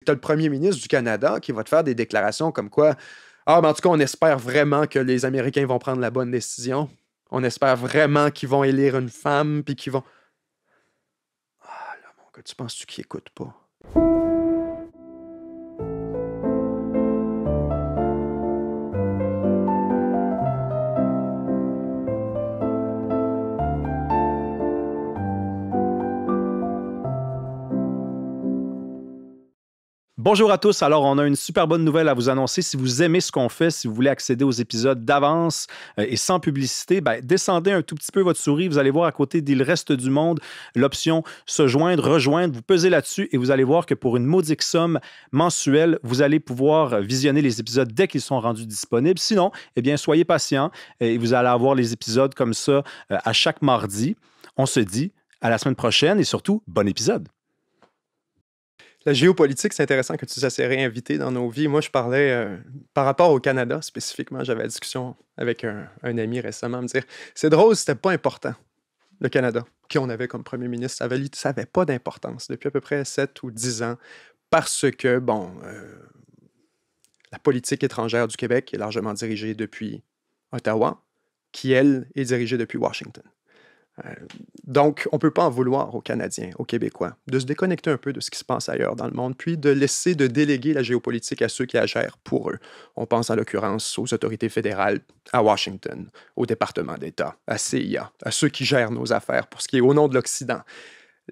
Tu as le premier ministre du Canada qui va te faire des déclarations comme quoi ah, ben en tout cas, on espère vraiment que les Américains vont prendre la bonne décision. On espère vraiment qu'ils vont élire une femme, puis qu'ils vont... Ah, là, mon gars, tu penses-tu qu'ils écoutent pas? Bonjour à tous. Alors, on a une super bonne nouvelle à vous annoncer. Si vous aimez ce qu'on fait, si vous voulez accéder aux épisodes d'avance et sans publicité, ben, descendez un tout petit peu votre souris. Vous allez voir à côté d'Il reste du monde l'option se joindre, rejoindre. Vous pesez là-dessus et vous allez voir que pour une modique somme mensuelle, vous allez pouvoir visionner les épisodes dès qu'ils sont rendus disponibles. Sinon, eh bien, soyez patient et vous allez avoir les épisodes comme ça à chaque mardi. On se dit à la semaine prochaine et surtout, bon épisode. La géopolitique, c'est intéressant que tu sois réinvité dans nos vies. Moi, je parlais par rapport au Canada spécifiquement. J'avais la discussion avec un ami récemment, me dire c'est drôle, c'était pas important, le Canada, qui on avait comme premier ministre. Ça avait pas d'importance depuis à peu près 7 ou 10 ans parce que, la politique étrangère du Québec est largement dirigée depuis Ottawa, qui, elle, est dirigée depuis Washington. Donc, on ne peut pas en vouloir aux Canadiens, aux Québécois, de se déconnecter un peu de ce qui se passe ailleurs dans le monde, puis de laisser de déléguer la géopolitique à ceux qui la gèrent pour eux. On pense en l'occurrence aux autorités fédérales, à Washington, au département d'État, à CIA, à ceux qui gèrent nos affaires pour ce qui est au nom de l'Occident.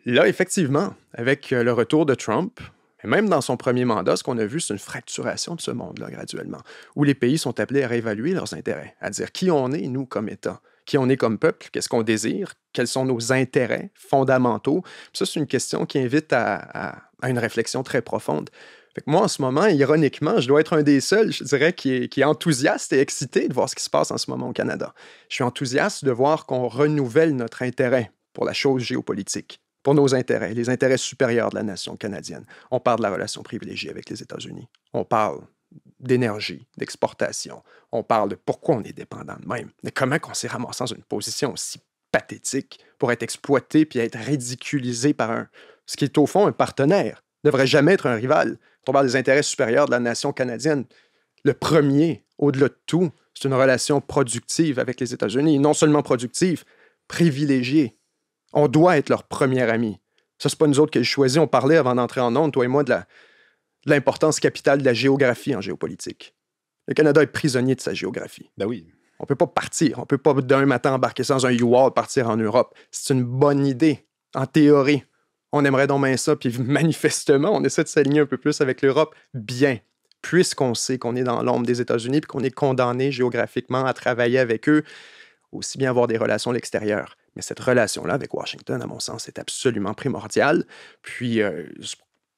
Là, effectivement, avec le retour de Trump, et même dans son premier mandat, ce qu'on a vu, c'est une fracturation de ce monde-là graduellement, où les pays sont appelés à réévaluer leurs intérêts, à dire qui on est, nous, comme État, qui on est comme peuple, qu'est-ce qu'on désire, quels sont nos intérêts fondamentaux. Puis ça, c'est une question qui invite à une réflexion très profonde. Fait que moi, en ce moment, ironiquement, je dois être un des seuls, je dirais, qui est enthousiaste et excité de voir ce qui se passe en ce moment au Canada. Je suis enthousiaste de voir qu'on renouvelle notre intérêt pour la chose géopolitique, pour nos intérêts, les intérêts supérieurs de la nation canadienne. On parle de la relation privilégiée avec les États-Unis. On parle d'énergie, d'exportation. On parle de pourquoi on est dépendant de même. Mais comment on s'est ramassé dans une position aussi pathétique pour être exploité puis être ridiculisé par ce qui est au fond un partenaire, ne devrait jamais être un rival. On parle des intérêts supérieurs de la nation canadienne. Le premier, au-delà de tout, c'est une relation productive avec les États-Unis. Non seulement productive, privilégiée. On doit être leur premier ami. Ça, c'est pas nous autres qui le choisissons. On parlait avant d'entrer en onde, toi et moi, de l'importance capitale de la géographie en géopolitique. Le Canada est prisonnier de sa géographie. Ben oui. On ne peut pas partir. On ne peut pas d'un matin embarquer sans un U-Haul partir en Europe. C'est une bonne idée, en théorie. On aimerait donc bien ça, puis manifestement, on essaie de s'aligner un peu plus avec l'Europe. Bien, puisqu'on sait qu'on est dans l'ombre des États-Unis puis qu'on est condamné géographiquement à travailler avec eux, aussi bien avoir des relations à l'extérieur. Mais cette relation-là avec Washington, à mon sens, est absolument primordiale. Puis,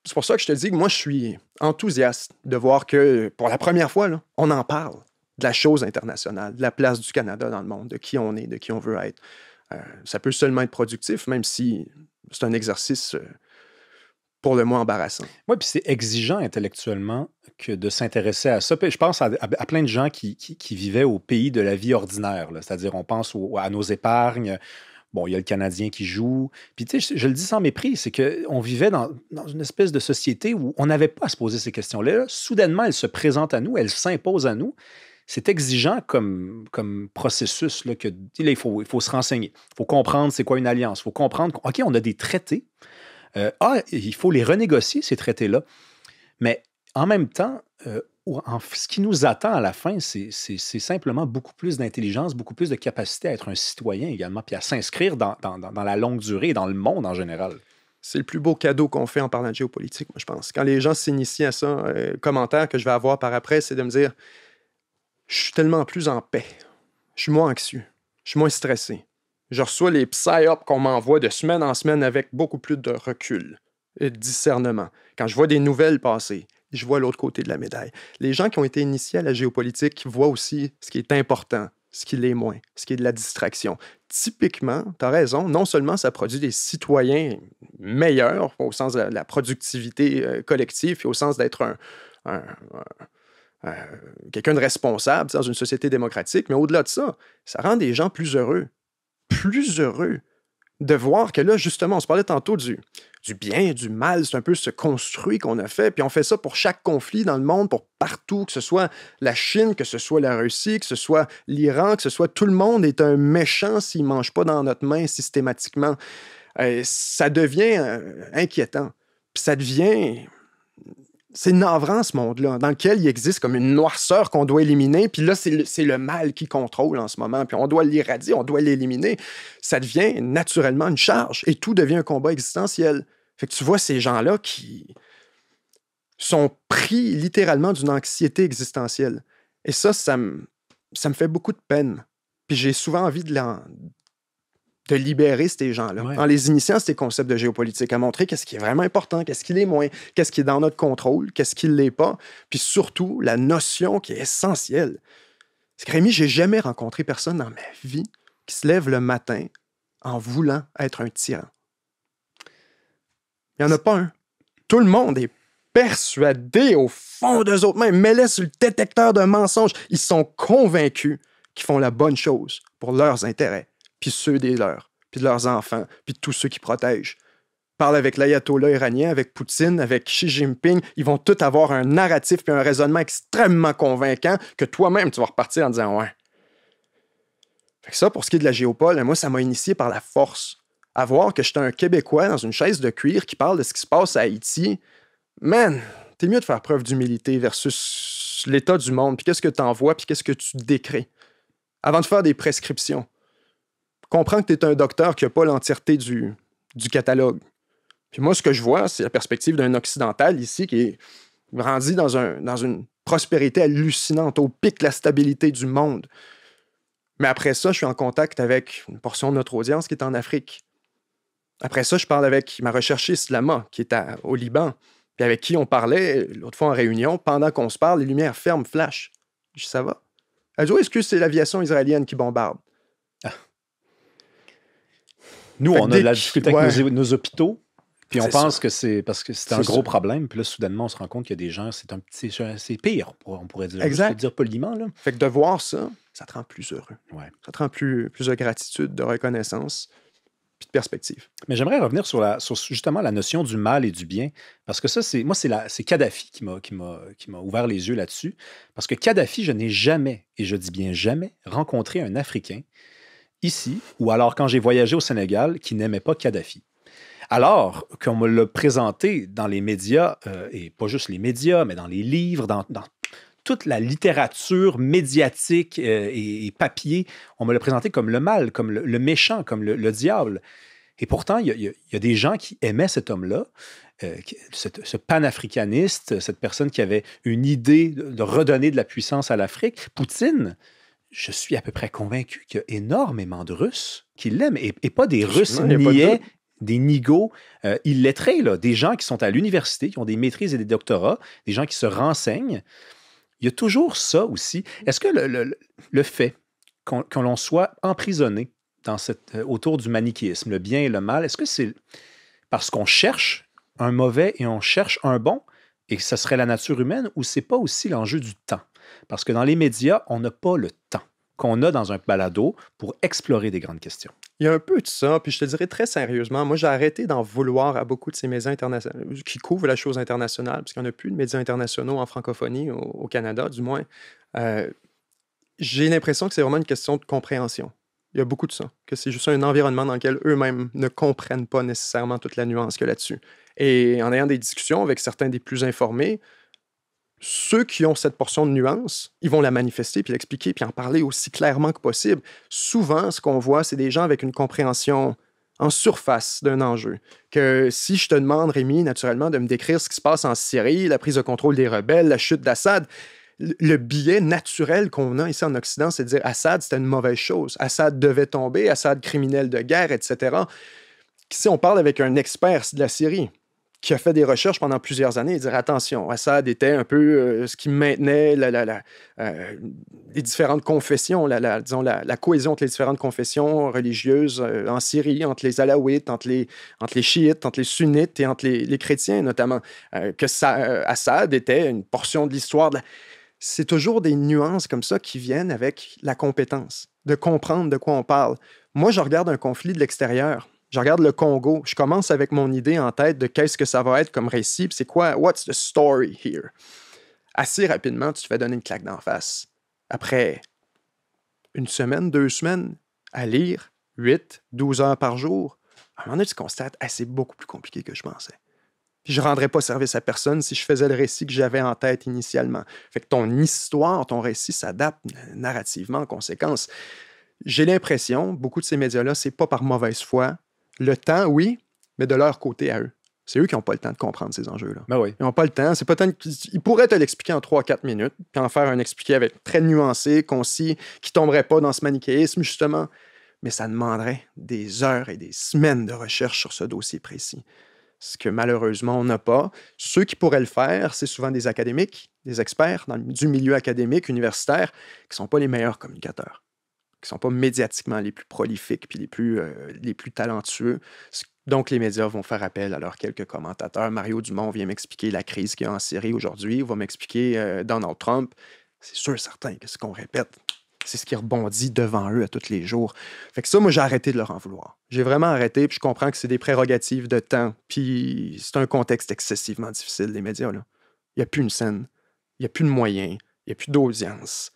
c'est pour ça que je te dis que moi, je suis enthousiaste de voir que, pour la première fois, là, on en parle de la chose internationale, de la place du Canada dans le monde, de qui on est, de qui on veut être. Ça peut seulement être productif, même si c'est un exercice pour le moins embarrassant. Oui, puis c'est exigeant intellectuellement que de s'intéresser à ça. Puis je pense à plein de gens qui vivaient au pays de la vie ordinaire, là. C'est-à-dire, on pense à nos épargnes. Bon, il y a le Canadien qui joue. Puis, tu sais, je le dis sans mépris, c'est qu'on vivait dans une espèce de société où on n'avait pas à se poser ces questions-là. Soudainement, elles se présentent à nous, elles s'imposent à nous. C'est exigeant comme processus, là, que là, il faut se renseigner. Il faut comprendre c'est quoi une alliance. Il faut comprendre OK, on a des traités. Il faut les renégocier, ces traités-là. Mais en même temps, ce qui nous attend à la fin, c'est simplement beaucoup plus d'intelligence, beaucoup plus de capacité à être un citoyen également, puis à s'inscrire dans la longue durée et dans le monde en général. C'est le plus beau cadeau qu'on fait en parlant de géopolitique, moi, je pense. Quand les gens s'initient à ça, commentaire que je vais avoir par après, c'est de me dire je suis tellement plus en paix. Je suis moins anxieux. Je suis moins stressé. Je reçois les psy-up qu'on m'envoie de semaine en semaine avec beaucoup plus de recul et de discernement. Quand je vois des nouvelles passer, je vois l'autre côté de la médaille. Les gens qui ont été initiés à la géopolitique voient aussi ce qui est important, ce qui l'est moins, ce qui est de la distraction. Typiquement, tu as raison, non seulement ça produit des citoyens meilleurs au sens de la productivité collective et au sens d'être quelqu'un de responsable dans une société démocratique, mais au-delà de ça, ça rend des gens plus heureux. Plus heureux. de voir que là, justement, on se parlait tantôt du bien, du mal, c'est un peu ce construit qu'on a fait, puis on fait ça pour chaque conflit dans le monde, pour partout, que ce soit la Chine, que ce soit la Russie, que ce soit l'Iran, que ce soit tout le monde est un méchant s'il ne mange pas dans notre main systématiquement. Ça devient inquiétant. Puis ça devient... C'est navrant, ce monde-là, dans lequel il existe comme une noirceur qu'on doit éliminer, puis là, c'est le mal qui contrôle en ce moment, puis on doit l'irradier, on doit l'éliminer. Ça devient naturellement une charge, et tout devient un combat existentiel. Fait que tu vois ces gens-là qui sont pris littéralement d'une anxiété existentielle. Et ça me fait beaucoup de peine. Puis j'ai souvent envie de libérer ces gens-là, Ouais. en les initiant à ces concepts de géopolitique, à montrer qu'est-ce qui est vraiment important, qu'est-ce qui l'est moins, qu'est-ce qui est dans notre contrôle, qu'est-ce qui ne l'est pas, puis surtout, la notion qui est essentielle. C'est que Rémi, j'ai jamais rencontré personne dans ma vie qui se lève le matin en voulant être un tyran. Il n'y en a pas un. Tout le monde est persuadé au fond d'eux autres mêmes, mets-les sur le détecteur de mensonges. Ils sont convaincus qu'ils font la bonne chose pour leurs intérêts, puis ceux des leurs, puis de leurs enfants, puis de tous ceux qui protègent. Parle avec l'ayatollah iranien, avec Poutine, avec Xi Jinping, ils vont tous avoir un narratif puis un raisonnement extrêmement convaincant que toi-même, tu vas repartir en disant « ouais ». Fait que ça, pour ce qui est de la géopole, moi, ça m'a initié par la force. À voir que j'étais un Québécois dans une chaise de cuir qui parle de ce qui se passe à Haïti. Man, t'es mieux de faire preuve d'humilité versus l'état du monde, puis qu'est-ce que t'en vois, puis qu'est-ce que tu décris. Avant de faire des prescriptions. Comprends que tu es un docteur qui n'a pas l'entièreté du catalogue. Puis moi, ce que je vois, c'est la perspective d'un occidental ici qui est grandi dans une prospérité hallucinante, au pic de la stabilité du monde. Mais après ça, je suis en contact avec une portion de notre audience qui est en Afrique. Après ça, je parle avec ma recherchiste Lama, qui est au Liban, puis avec qui on parlait l'autre fois en réunion. Pendant qu'on se parle, les lumières ferment, flash. Je dis, ça va? Elle dit, oui, est-ce que c'est l'aviation israélienne qui bombarde? Nous, Fait on que a de dès la que- difficulté ouais. avec nos hôpitaux, puis on C'est pense ça. que c'est parce que c'est un C'est gros ça. problème, puis là, soudainement, on se rend compte qu'il y a des gens, c'est pire, on pourrait dire. Exact. Juste le dire poliment, là. Fait que de voir ça, ça te rend plus heureux. Ouais. Ça te rend plus de gratitude, de reconnaissance, puis de perspective. Mais j'aimerais revenir sur justement la notion du mal et du bien, parce que ça, c'est Kadhafi qui m'a ouvert les yeux là-dessus, parce que Kadhafi, je n'ai jamais, et je dis bien jamais, rencontré un Africain ici, ou alors quand j'ai voyagé au Sénégal, qui n'aimait pas Kadhafi. Alors qu'on me l'a présenté dans les médias, et pas juste les médias, mais dans les livres, dans toute la littérature médiatique et papier, on me l'a présenté comme le mal, comme le méchant, comme le diable. Et pourtant, il y a des gens qui aimaient cet homme-là, ce panafricaniste, cette personne qui avait une idée de redonner de la puissance à l'Afrique. Poutine, je suis à peu près convaincu qu'il y a énormément de Russes qui l'aiment, et pas des Russes Il y a pas de niais, doute. des nigauds illettrés, là, des gens qui sont à l'université, qui ont des maîtrises et des doctorats, des gens qui se renseignent. Il y a toujours ça aussi. Est-ce que le fait que l'on soit emprisonné autour du manichéisme, le bien et le mal, est-ce que c'est parce qu'on cherche un mauvais et on cherche un bon, et que ce serait la nature humaine, ou c'est pas aussi l'enjeu du temps? Parce que dans les médias, on n'a pas le temps qu'on a dans un balado pour explorer des grandes questions. Il y a un peu de ça, puis je te dirais très sérieusement, moi j'ai arrêté d'en vouloir à beaucoup de ces médias internationaux qui couvrent la chose internationale, parce qu'il n'y en a plus de médias internationaux en francophonie, au Canada du moins. J'ai l'impression que c'est vraiment une question de compréhension. Il y a beaucoup de ça, que c'est juste un environnement dans lequel eux-mêmes ne comprennent pas nécessairement toute la nuance qu'il y a là-dessus. Et en ayant des discussions avec certains des plus informés, ceux qui ont cette portion de nuance, ils vont la manifester, puis l'expliquer, puis en parler aussi clairement que possible. Souvent, ce qu'on voit, c'est des gens avec une compréhension en surface d'un enjeu. Que si je te demande, Rémi, naturellement, de me décrire ce qui se passe en Syrie, la prise de contrôle des rebelles, la chute d'Assad, le biais naturel qu'on a ici en Occident, c'est de dire Assad, c'était une mauvaise chose. Assad devait tomber, Assad criminel de guerre, etc. Si on parle avec un expert de la Syrie, qui a fait des recherches pendant plusieurs années et dire attention, Assad était un peu ce qui maintenait les différentes confessions, disons la cohésion entre les différentes confessions religieuses en Syrie, entre les alaouites, entre les chiites, entre les sunnites et entre les chrétiens notamment. Assad était une portion de l'histoire. C'est toujours des nuances comme ça qui viennent avec la compétence, de comprendre de quoi on parle. Moi, je regarde un conflit de l'extérieur. Je regarde le Congo. Je commence avec mon idée en tête de qu'est-ce que ça va être comme récit, puis c'est quoi, what's the story here? Assez rapidement, tu te fais donner une claque d'en face. Après une semaine, 2 semaines, à lire 8, 12 heures par jour, à un moment donné, tu constates, c'est beaucoup plus compliqué que je pensais. Puis je ne rendrais pas service à personne si je faisais le récit que j'avais en tête initialement. Fait que ton histoire, ton récit s'adapte narrativement en conséquence. J'ai l'impression, beaucoup de ces médias-là, c'est pas par mauvaise foi. Le temps, oui, mais de leur côté à eux. C'est eux qui n'ont pas le temps de comprendre ces enjeux-là. Ben oui. Ils n'ont pas le temps. C'est pas tant... Ils pourraient te l'expliquer en 3-4 minutes, puis en faire un expliqué avec très nuancé, concis, qui ne tomberait pas dans ce manichéisme, justement. Mais ça demanderait des heures et des semaines de recherche sur ce dossier précis. Ce que malheureusement, on n'a pas. Ceux qui pourraient le faire, c'est souvent des académiques, des experts du milieu académique, universitaire, qui ne sont pas les meilleurs communicateurs, qui ne sont pas médiatiquement les plus prolifiques puis les plus talentueux. Donc, les médias vont faire appel à leurs quelques commentateurs. Mario Dumont vient m'expliquer la crise qu'il y a en Syrie aujourd'hui. Il va m'expliquer Donald Trump. C'est sûr, certain que ce qu'on répète, c'est ce qui rebondit devant eux à tous les jours. Fait que ça, moi, j'ai arrêté de leur en vouloir. J'ai vraiment arrêté, puis je comprends que c'est des prérogatives de temps, puis c'est un contexte excessivement difficile, les médias, là. Il n'y a plus une scène, il n'y a plus de moyens, il n'y a plus d'audience.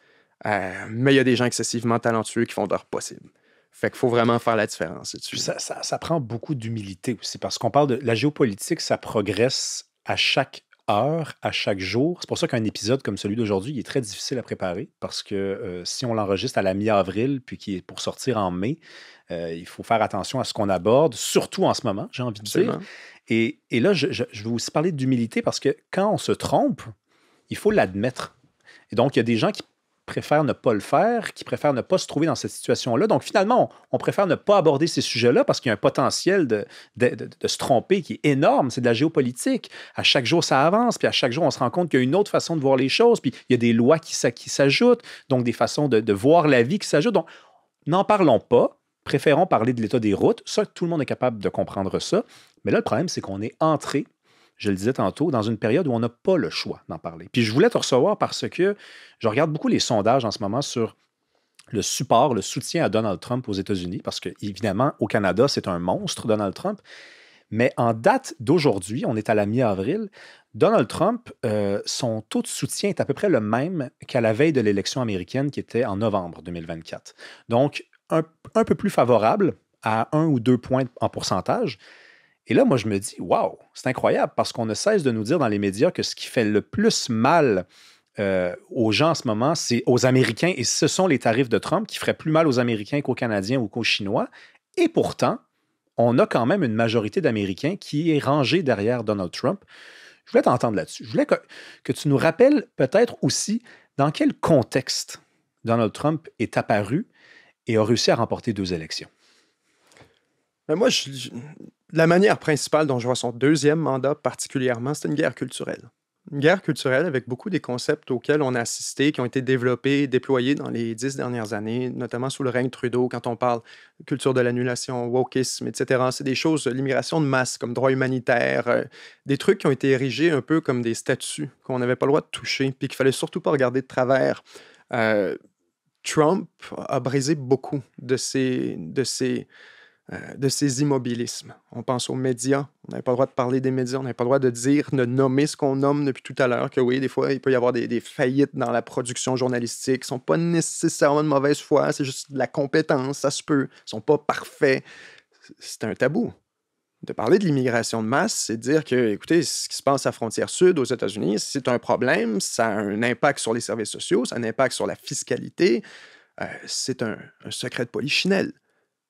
Mais il y a des gens excessivement talentueux qui font leur possible. Fait qu'il faut vraiment faire la différence là-dessus. Ça prend beaucoup d'humilité aussi, parce qu'on parle de la géopolitique, ça progresse à chaque heure, à chaque jour. C'est pour ça qu'un épisode comme celui d'aujourd'hui, il est très difficile à préparer, parce que si on l'enregistre à la mi-avril, puis qui est pour sortir en mai, il faut faire attention à ce qu'on aborde, surtout en ce moment, j'ai envie de dire. Et là, je veux aussi parler d'humilité, parce que quand on se trompe, il faut l'admettre. Et donc, il y a des gens qui préfèrent ne pas le faire, qui préfèrent ne pas se trouver dans cette situation-là. Donc, finalement, on préfère ne pas aborder ces sujets-là parce qu'il y a un potentiel de se tromper qui est énorme. C'est de la géopolitique. À chaque jour, ça avance, puis à chaque jour, on se rend compte qu'il y a une autre façon de voir les choses, puis il y a des lois qui s'ajoutent, donc des façons de voir la vie qui s'ajoutent. Donc, n'en parlons pas. Préférons parler de l'état des routes. Ça, tout le monde est capable de comprendre ça. Mais là, le problème, c'est qu'on est entré, je le disais tantôt, dans une période où on n'a pas le choix d'en parler. Puis je voulais te recevoir parce que je regarde beaucoup les sondages en ce moment sur le support, le soutien à Donald Trump aux États-Unis, parce que, évidemment, au Canada, c'est un monstre, Donald Trump. Mais en date d'aujourd'hui, on est à la mi-avril, Donald Trump, son taux de soutien est à peu près le même qu'à la veille de l'élection américaine qui était en novembre 2024. Donc, un peu plus favorable à 1 ou 2 points en pourcentage. Et là, moi, je me dis, waouh, c'est incroyable parce qu'on ne cesse de nous dire dans les médias que ce qui fait le plus mal aux gens en ce moment, c'est aux Américains et ce sont les tarifs de Trump qui feraient plus mal aux Américains qu'aux Canadiens ou qu'aux Chinois. Et pourtant, on a quand même une majorité d'Américains qui est rangée derrière Donald Trump. Je voulais t'entendre là-dessus. Je voulais que tu nous rappelles peut-être aussi dans quel contexte Donald Trump est apparu et a réussi à remporter 2 élections. Mais moi, la manière principale dont je vois son deuxième mandat particulièrement, c'est une guerre culturelle. Une guerre culturelle avec beaucoup des concepts auxquels on a assisté, qui ont été développés, déployés dans les 10 dernières années, notamment sous le règne Trudeau, quand on parle culture de l'annulation, wokisme, etc. C'est des choses, l'immigration de masse, comme droit humanitaire, des trucs qui ont été érigés un peu comme des statuts qu'on n'avait pas le droit de toucher, puis qu'il fallait surtout pas regarder de travers. Trump a brisé beaucoup de ces immobilismes. On pense aux médias. On n'avait pas le droit de parler des médias. On n'avait pas le droit de dire, de nommer ce qu'on nomme depuis tout à l'heure, que oui, des fois, il peut y avoir des faillites dans la production journalistique qui ne sont pas nécessairement de mauvaise foi, c'est juste de la compétence, ça se peut. Ils ne sont pas parfaits. C'est un tabou. De parler de l'immigration de masse, c'est de dire que, écoutez, ce qui se passe à frontière sud aux États-Unis, c'est un problème, ça a un impact sur les services sociaux, ça a un impact sur la fiscalité. C'est un secret de polichinelle.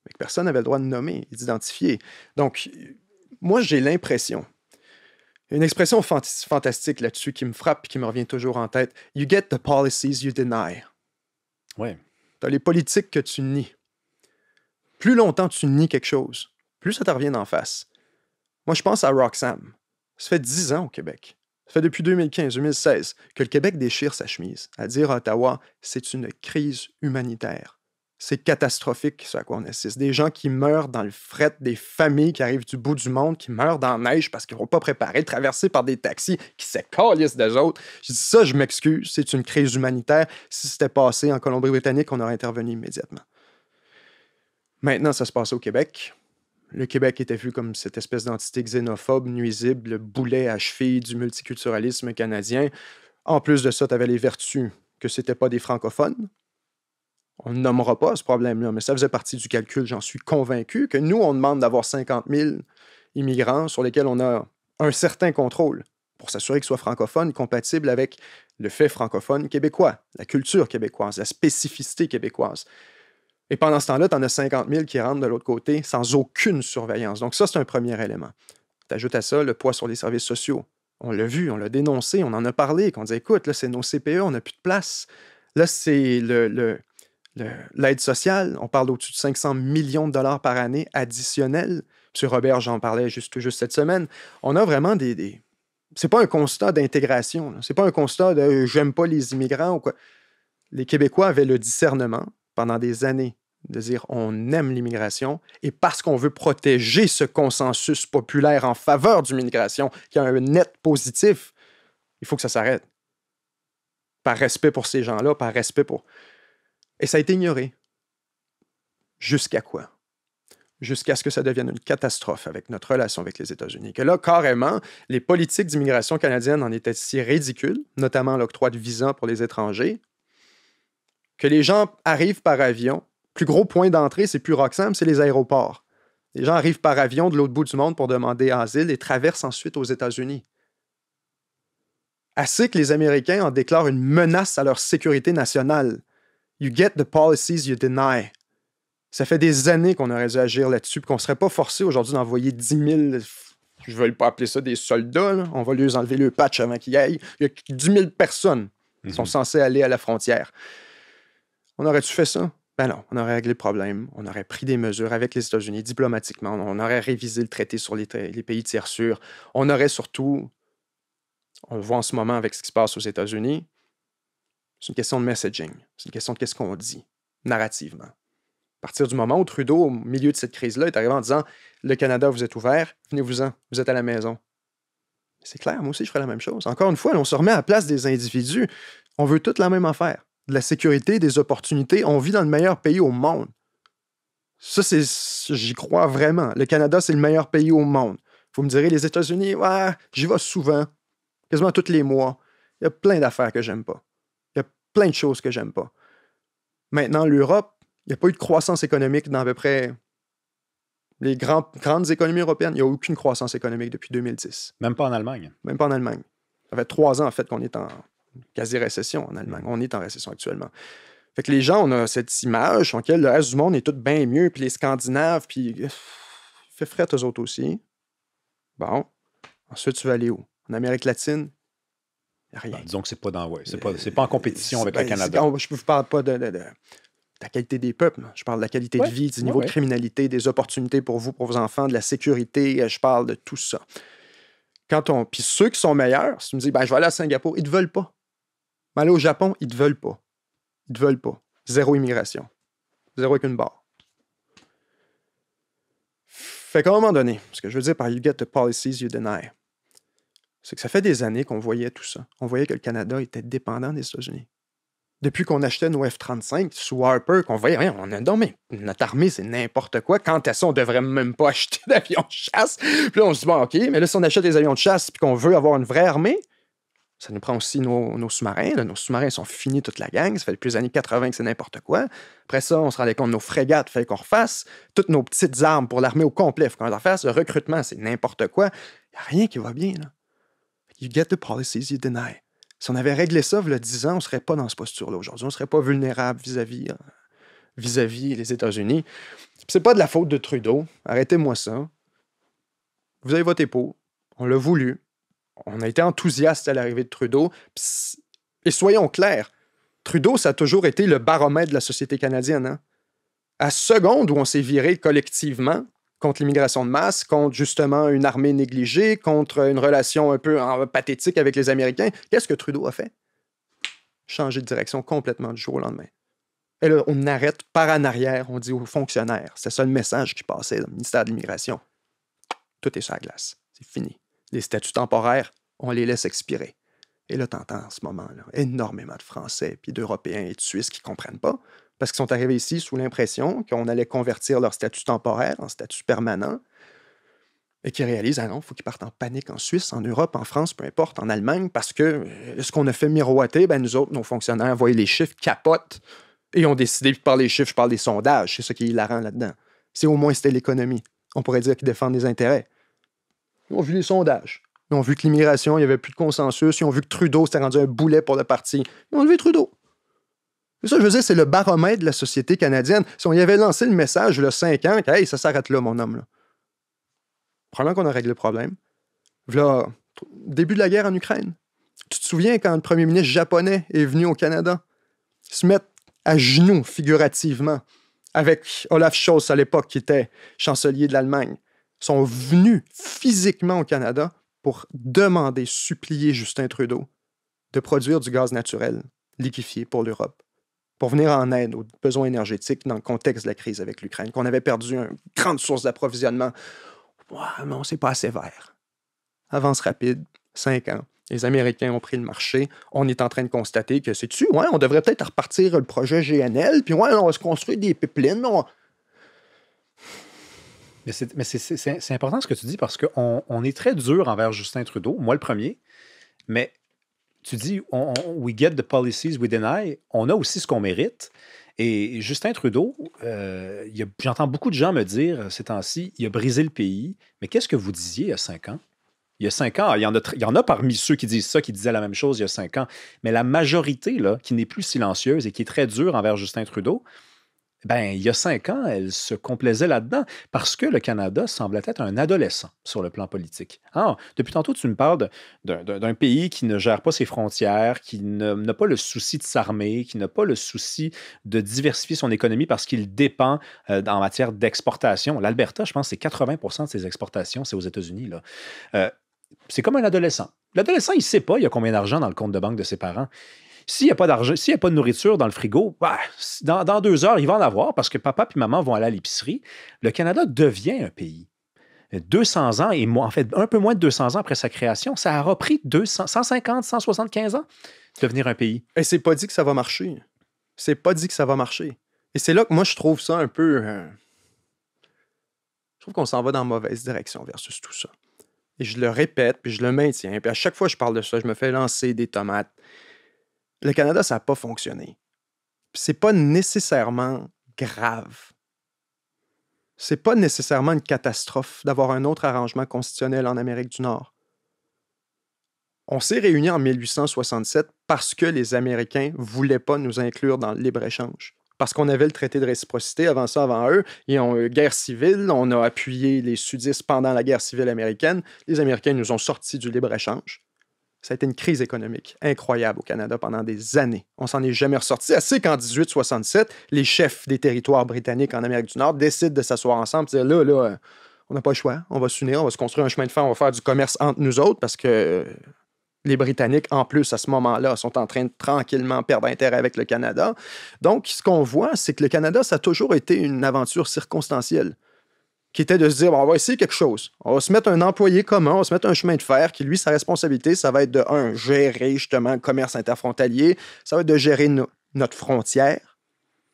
Mais que personne n'avait le droit de nommer et d'identifier. Donc, moi, j'ai l'impression, une expression fantastique là-dessus qui me frappe et qui me revient toujours en tête, « You get the policies you deny ». Ouais. Tu as les politiques que tu nies. Plus longtemps tu nies quelque chose, plus ça te revient d'en face. Moi, je pense à Roxham. Ça fait 10 ans au Québec. Ça fait depuis 2015-2016 que le Québec déchire sa chemise à dire à Ottawa, c'est une crise humanitaire. C'est catastrophique ce à quoi on assiste. Des gens qui meurent dans le fret, des familles qui arrivent du bout du monde, qui meurent dans la neige parce qu'ils ne vont pas préparer, traversés par des taxis qui se calissent d'eux autres. Je dis ça, je m'excuse, c'est une crise humanitaire. Si c'était passé en Colombie-Britannique, on aurait intervenu immédiatement. Maintenant, ça se passe au Québec. le Québec était vu comme cette espèce d'entité xénophobe, nuisible, le boulet à cheville du multiculturalisme canadien. En plus de ça, tu avais les vertus que c'était pas des francophones. On ne nommera pas ce problème-là, mais ça faisait partie du calcul, j'en suis convaincu, que nous, on demande d'avoir 50 000 immigrants sur lesquels on a un certain contrôle pour s'assurer qu'ils soient francophones, compatibles avec le fait francophone québécois, la culture québécoise, la spécificité québécoise. Et pendant ce temps-là, tu en as 50 000 qui rentrent de l'autre côté sans aucune surveillance. Donc ça, c'est un premier élément. Tu ajoutes à ça le poids sur les services sociaux. On l'a vu, on l'a dénoncé, on en a parlé, qu'on disait, écoute, là, c'est nos CPE, on n'a plus de place. Là, c'est l'aide sociale. On parle d'au-dessus de 500 millions de dollars par année additionnels. M. Robert, j'en parlais juste cette semaine. On a vraiment c'est pas un constat d'intégration. C'est pas un constat de j'aime pas les immigrants ou quoi. Les Québécois avaient le discernement pendant des années de dire on aime l'immigration et parce qu'on veut protéger ce consensus populaire en faveur d'une immigration qui a un net positif, il faut que ça s'arrête. Par respect pour ces gens-là, par respect pour... Et ça a été ignoré. Jusqu'à quoi? Jusqu'à ce que ça devienne une catastrophe avec notre relation avec les États-Unis. Que là, carrément, les politiques d'immigration canadienne en étaient si ridicules, notamment l'octroi de visa pour les étrangers, que les gens arrivent par avion. Plus gros point d'entrée, c'est plus Roxham, c'est les aéroports. Les gens arrivent par avion de l'autre bout du monde pour demander asile et traversent ensuite aux États-Unis. Assez que les Américains en déclarent une menace à leur sécurité nationale. You get the policies you deny. Ça fait des années qu'on aurait dû agir là-dessus et qu'on ne serait pas forcé aujourd'hui d'envoyer 10 000, je ne vais pas appeler ça des soldats, là. On va leur enlever le patch avant qu'ils y aillent. Il y a 10 000 personnes qui sont censées aller à la frontière. On aurait-tu fait ça? Ben non, on aurait réglé le problème. On aurait pris des mesures avec les États-Unis diplomatiquement. On aurait révisé le traité sur les pays tiers sûrs. On aurait surtout, on le voit en ce moment avec ce qui se passe aux États-Unis, c'est une question de messaging. C'est une question de qu'est-ce qu'on dit narrativement. À partir du moment où Trudeau, au milieu de cette crise-là, est arrivé en disant « Le Canada, vous êtes ouvert, venez-vous-en, vous êtes à la maison. » C'est clair, moi aussi, je ferais la même chose. Encore une fois, on se remet à la place des individus. On veut toute la même affaire. De la sécurité, des opportunités. On vit dans le meilleur pays au monde. Ça, j'y crois vraiment. Le Canada, c'est le meilleur pays au monde. Vous me direz, les États-Unis, ouais, j'y vais souvent, quasiment tous les mois. Il y a plein d'affaires que j'aime pas. Il y a plein de choses que j'aime pas. Maintenant, l'Europe, il n'y a pas eu de croissance économique dans à peu près les grandes économies européennes. Il n'y a aucune croissance économique depuis 2010. Même pas en Allemagne. Même pas en Allemagne. Ça fait 3 ans, en fait, qu'on est en quasi-récession en Allemagne. On est en récession actuellement. Fait que les gens, on a cette image sur laquelle le reste du monde est tout bien mieux, puis les Scandinaves, puis il fait fret eux autres aussi. Bon. Ensuite, tu vas aller où? En Amérique latine? Il n'y a rien. Ben, disons que c'est pas dans... Ouais, c'est pas en compétition avec le Canada. Je ne vous parle pas de la qualité des peuples. Je parle de la qualité de vie, du niveau de criminalité, des opportunités pour vous, pour vos enfants, de la sécurité. Je parle de tout ça. Puis ceux qui sont meilleurs, si tu me dis, ben, je vais aller à Singapour, ils ne te veulent pas. Mais aller au Japon, ils ne te veulent pas. Ils ne te veulent pas. Zéro immigration. Zéro avec une barre. Fait qu'à un moment donné, ce que je veux dire par you get the policies you deny, c'est que ça fait des années qu'on voyait tout ça. On voyait que le Canada était dépendant des États-Unis. Depuis qu'on achetait nos F-35 sous Harper, qu'on voyait, rien, on a non, mais notre armée, c'est n'importe quoi. Quand à ça, on devrait même pas acheter d'avions de chasse. Puis là, on se dit, bon, OK, mais là, si on achète des avions de chasse puis qu'on veut avoir une vraie armée, ça nous prend aussi nos sous-marins. Là. Nos sous-marins sont finis toute la gang. Ça fait depuis les années 80 que c'est n'importe quoi. Après ça, on se rendait compte de nos frégates, il fallait qu'on refasse. Toutes nos petites armes pour l'armée au complet, il faut qu'on les refasse. Le recrutement, c'est n'importe quoi. Il n'y a rien qui va bien, là. You get the policies you deny. Si on avait réglé ça, il y a 10 ans, on ne serait pas dans cette posture-là aujourd'hui. On ne serait pas vulnérable vis-à-vis les États-Unis. Puis c'est pas de la faute de Trudeau. Arrêtez-moi ça. Vous avez voté pour. On l'a voulu. On a été enthousiaste à l'arrivée de Trudeau. Et soyons clairs, Trudeau, ça a toujours été le baromètre de la société canadienne. Hein? À seconde où on s'est viré collectivement contre l'immigration de masse, contre justement une armée négligée, contre une relation un peu pathétique avec les Américains, qu'est-ce que Trudeau a fait? Changer de direction complètement du jour au lendemain. Et là, on arrête par en arrière, on dit aux fonctionnaires. C'est ça le message qui passait dans le ministère de l'Immigration. Tout est sur la glace. C'est fini. Les statuts temporaires, on les laisse expirer. Et là, t'entends en ce moment-là énormément de Français, puis d'Européens et de Suisses qui ne comprennent pas, parce qu'ils sont arrivés ici sous l'impression qu'on allait convertir leur statut temporaire en statut permanent. et qui réalisent, ah non, il faut qu'ils partent en panique en Suisse, en Europe, en France, peu importe, en Allemagne, parce que ce qu'on a fait miroiter, ben nous autres, nos fonctionnaires, voyaient les chiffres, capotent, et ont décidé, puis par les chiffres, je parle des sondages, c'est ça qui est hilarant là-dedans. C'est au moins c'était l'économie. On pourrait dire qu'ils défendent les intérêts. Ils ont vu les sondages. Ils ont vu que l'immigration, il n'y avait plus de consensus. Ils ont vu que Trudeau s'était rendu un boulet pour le parti. Ils ont enlevé Trudeau. C'est ça, je veux dire, c'est le baromètre de la société canadienne. Si on y avait lancé le message, il y a 5 ans, que, hey, ça s'arrête là, mon homme, là. Probablement qu'on a réglé le problème. Voilà, début de la guerre en Ukraine. Tu te souviens quand le premier ministre japonais est venu au Canada? Se mettre à genoux, figurativement, avec Olaf Scholz à l'époque, qui était chancelier de l'Allemagne. Ils sont venus physiquement au Canada pour demander, supplier Justin Trudeau de produire du gaz naturel liquéfié pour l'Europe, pour venir en aide aux besoins énergétiques dans le contexte de la crise avec l'Ukraine, qu'on avait perdu une grande source d'approvisionnement. Ouais, mais on s'est pas assez vert. Avance rapide, 5 ans. Les Américains ont pris le marché. On est en train de constater que c'est-tu, ouais, on devrait peut-être repartir le projet GNL, puis ouais, on va se construire des pipelines. Mais c'est important ce que tu dis parce qu'on est très dur envers Justin Trudeau, moi le premier, mais tu dis we get the policies we deny, on a aussi ce qu'on mérite. Et Justin Trudeau, j'entends beaucoup de gens me dire ces temps-ci, il a brisé le pays, mais qu'est-ce que vous disiez il y a 5 ans? Il y a 5 ans, il y en a parmi ceux qui disent ça, qui disaient la même chose il y a 5 ans, mais la majorité, là, qui n'est plus silencieuse et qui est très dure envers Justin Trudeau, ben, il y a 5 ans, elle se complaisait là-dedans parce que le Canada semblait être un adolescent sur le plan politique. Ah, depuis tantôt, tu me parles d'un pays qui ne gère pas ses frontières, qui n'a pas le souci de s'armer, qui n'a pas le souci de diversifier son économie parce qu'il dépend en matière d'exportation. L'Alberta, je pense, c'est 80% de ses exportations, c'est aux États-Unis, là. C'est comme un adolescent. L'adolescent, il ne sait pas il y a combien d'argent dans le compte de banque de ses parents. S'il n'y a pas d'argent, s'il n'y a pas de nourriture dans le frigo, bah, dans 2 heures, il va en avoir parce que papa et maman vont aller à l'épicerie. Le Canada devient un pays. 200 ans, et en fait, un peu moins de 200 ans après sa création, ça aura pris 150, 175 ans de devenir un pays. Et c'est pas dit que ça va marcher. C'est pas dit que ça va marcher. Et c'est là que moi, je trouve ça un peu... je trouve qu'on s'en va dans la mauvaise direction versus tout ça. Et je le répète, puis je le maintiens. Puis à chaque fois que je parle de ça, je me fais lancer des tomates. Le Canada, ça n'a pas fonctionné. C'est pas nécessairement grave. C'est pas nécessairement une catastrophe d'avoir un autre arrangement constitutionnel en Amérique du Nord. On s'est réunis en 1867 parce que les Américains ne voulaient pas nous inclure dans le libre-échange. Parce qu'on avait le traité de réciprocité avant ça, avant eux. Ils ont eu guerre civile. On a appuyé les sudistes pendant la guerre civile américaine. Les Américains nous ont sortis du libre-échange. Ça a été une crise économique incroyable au Canada pendant des années. On s'en est jamais ressorti. Assez qu'en 1867, les chefs des territoires britanniques en Amérique du Nord décident de s'asseoir ensemble et de dire là, on n'a pas le choix. On va s'unir, on va se construire un chemin de fer, on va faire du commerce entre nous autres parce que les Britanniques, en plus, à ce moment-là, sont en train de tranquillement perdre intérêt avec le Canada. Donc, ce qu'on voit, c'est que le Canada, ça a toujours été une aventure circonstancielle, qui était de se dire, bon, on va essayer quelque chose. On va se mettre un employé commun, on va se mettre un chemin de fer qui, lui, sa responsabilité, ça va être de, gérer justement le commerce interfrontalier, ça va être de gérer notre frontière,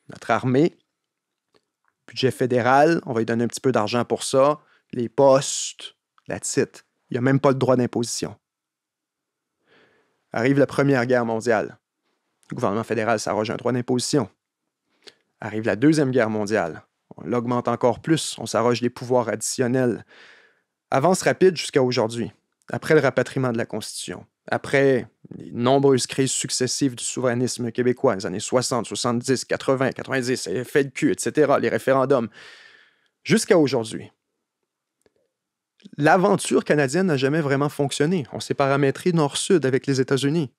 notre armée, budget fédéral, on va lui donner un petit peu d'argent pour ça, les postes, la titre. Il n'y a même pas le droit d'imposition. Arrive la Première Guerre mondiale. Le gouvernement fédéral s'arroge un droit d'imposition. Arrive la Deuxième Guerre mondiale. On l'augmente encore plus, on s'arroge des pouvoirs additionnels. Avance rapide jusqu'à aujourd'hui, après le rapatriement de la Constitution, après les nombreuses crises successives du souverainisme québécois, les années 60, 70, 80, 90, les faits de cul, etc., les référendums, jusqu'à aujourd'hui. L'aventure canadienne n'a jamais vraiment fonctionné. On s'est paramétré nord-sud avec les États-Unis.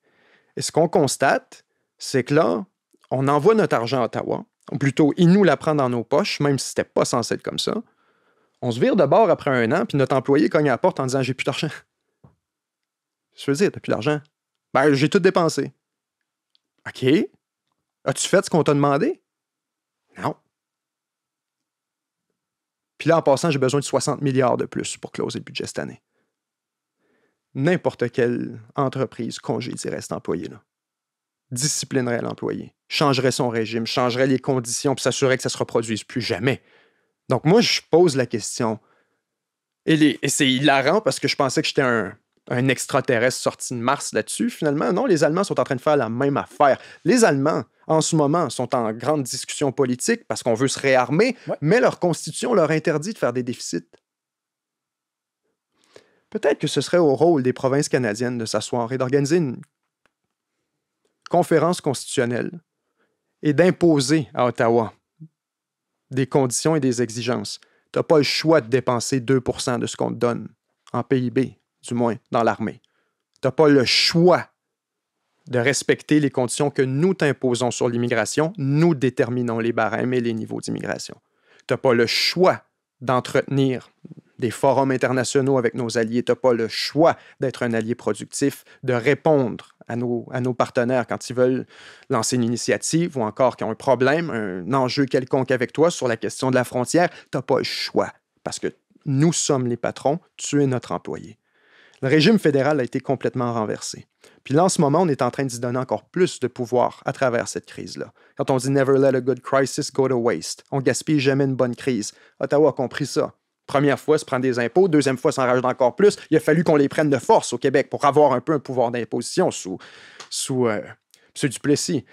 Et ce qu'on constate, c'est que là, on envoie notre argent à Ottawa, ou plutôt, il nous la prend dans nos poches, même si c'était pas censé être comme ça. On se vire de bord après 1 an, puis notre employé cogne à la porte en disant « J'ai plus d'argent. » Je veux dire, t'as plus d'argent. Ben, j'ai tout dépensé. OK. As-tu fait ce qu'on t'a demandé? Non. Puis là, en passant, j'ai besoin de 60 milliards de plus pour closer le budget cette année. N'importe quelle entreprise congédierait cet employé-là. Disciplinerait l'employé, changerait son régime, changerait les conditions, puis s'assurerait que ça ne se reproduise plus jamais. Donc moi, je pose la question, Et c'est hilarant parce que je pensais que j'étais un extraterrestre sorti de Mars là-dessus. Finalement, non, les Allemands sont en train de faire la même affaire. Les Allemands, en ce moment, sont en grande discussion politique parce qu'on veut se réarmer, Ouais. mais leur constitution leur interdit de faire des déficits. Peut-être que ce serait au rôle des provinces canadiennes de s'asseoir et d'organiser une conférence constitutionnelle et d'imposer à Ottawa des conditions et des exigences. Tu n'as pas le choix de dépenser 2% de ce qu'on te donne en PIB, du moins dans l'armée. Tu n'as pas le choix de respecter les conditions que nous t'imposons sur l'immigration. Nous déterminons les barèmes et les niveaux d'immigration. Tu n'as pas le choix d'entretenir des forums internationaux avec nos alliés. Tu n'as pas le choix d'être un allié productif, de répondre à nos partenaires quand ils veulent lancer une initiative ou encore qui ont un problème, un enjeu quelconque avec toi sur la question de la frontière. Tu n'as pas le choix parce que nous sommes les patrons, tu es notre employé. Le régime fédéral a été complètement renversé. Puis là, en ce moment, on est en train d'y donner encore plus de pouvoir à travers cette crise-là. Quand on dit « Never let a good crisis go to waste », on gaspille jamais une bonne crise. Ottawa a compris ça. Première fois, se prendre des impôts. Deuxième fois, s'en rajoute encore plus. Il a fallu qu'on les prenne de force au Québec pour avoir un peu un pouvoir d'imposition sous M. Duplessis.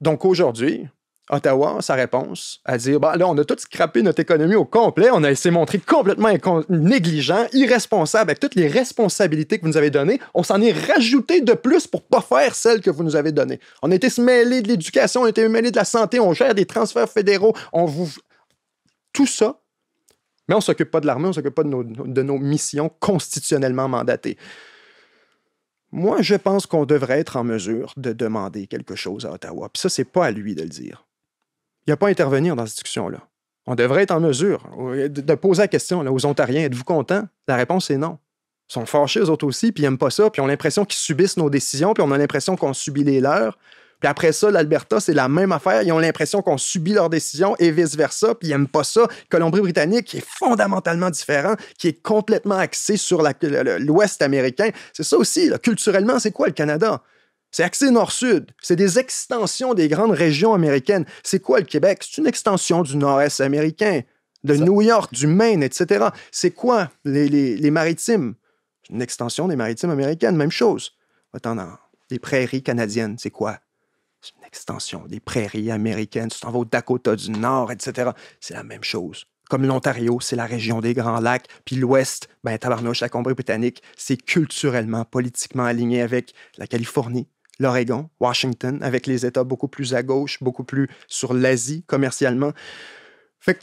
Donc aujourd'hui, Ottawa, sa réponse, à dire bah, là, on a tout scrappé notre économie au complet, on a essayé de montrer complètement négligent, irresponsable avec toutes les responsabilités que vous nous avez données. On s'en est rajouté de plus pour ne pas faire celles que vous nous avez données. On a été se mêler de l'éducation, on a été mêler de la santé, on gère des transferts fédéraux, tout ça. Mais on ne s'occupe pas de l'armée, on ne s'occupe pas de nos missions constitutionnellement mandatées. Moi, je pense qu'on devrait être en mesure de demander quelque chose à Ottawa. Puis ça, c'est pas à lui de le dire. Il n'y a pas à intervenir dans cette discussion-là. On devrait être en mesure de poser la question là, aux Ontariens, êtes-vous contents? La réponse est non. Ils sont fâchés, eux autres aussi, puis ils n'aiment pas ça, puis ils ont l'impression qu'ils subissent nos décisions, puis on a l'impression qu'on subit les leurs. Puis après ça, l'Alberta, c'est la même affaire. Ils ont l'impression qu'on subit leurs décisions et vice-versa, puis ils n'aiment pas ça. Colombie-Britannique, qui est fondamentalement différent, qui est complètement axé sur l'Ouest américain. C'est ça aussi, là. Culturellement, c'est quoi le Canada? C'est axé nord-sud. C'est des extensions des grandes régions américaines. C'est quoi le Québec? C'est une extension du nord-est américain, de New York, du Maine, etc. C'est quoi les maritimes? C'est une extension des maritimes américaines, même chose. Attends, les prairies canadiennes, c'est quoi? C'est une extension des prairies américaines. Tu t'en vas au Dakota du Nord, etc. C'est la même chose. Comme l'Ontario, c'est la région des Grands Lacs. Puis l'Ouest, ben tabarnouche, la Colombie-Britannique, c'est culturellement, politiquement aligné avec la Californie, l'Oregon, Washington, avec les États beaucoup plus à gauche, beaucoup plus sur l'Asie commercialement. Fait que,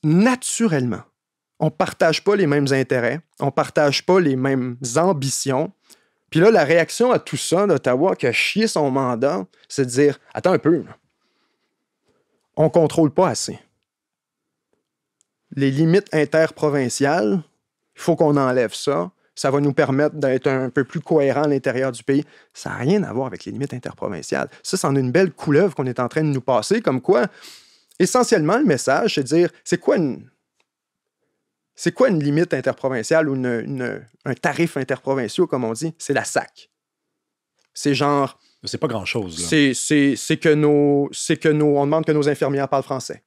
naturellement, on ne partage pas les mêmes intérêts, on ne partage pas les mêmes ambitions. Puis là, la réaction à tout ça d'Ottawa qui a chié son mandat, c'est de dire « Attends un peu, là. On ne contrôle pas assez. Les limites interprovinciales, il faut qu'on enlève ça. Ça va nous permettre d'être un peu plus cohérent à l'intérieur du pays. » Ça n'a rien à voir avec les limites interprovinciales. Ça, c'en est une belle couleuvre qu'on est en train de nous passer, comme quoi, essentiellement, le message, c'est de dire c'est quoi une limite interprovinciale ou un tarif interprovincial, comme on dit? C'est la SAC. C'est genre... C'est pas grand-chose, là. C'est que on demande que nos infirmières parlent français.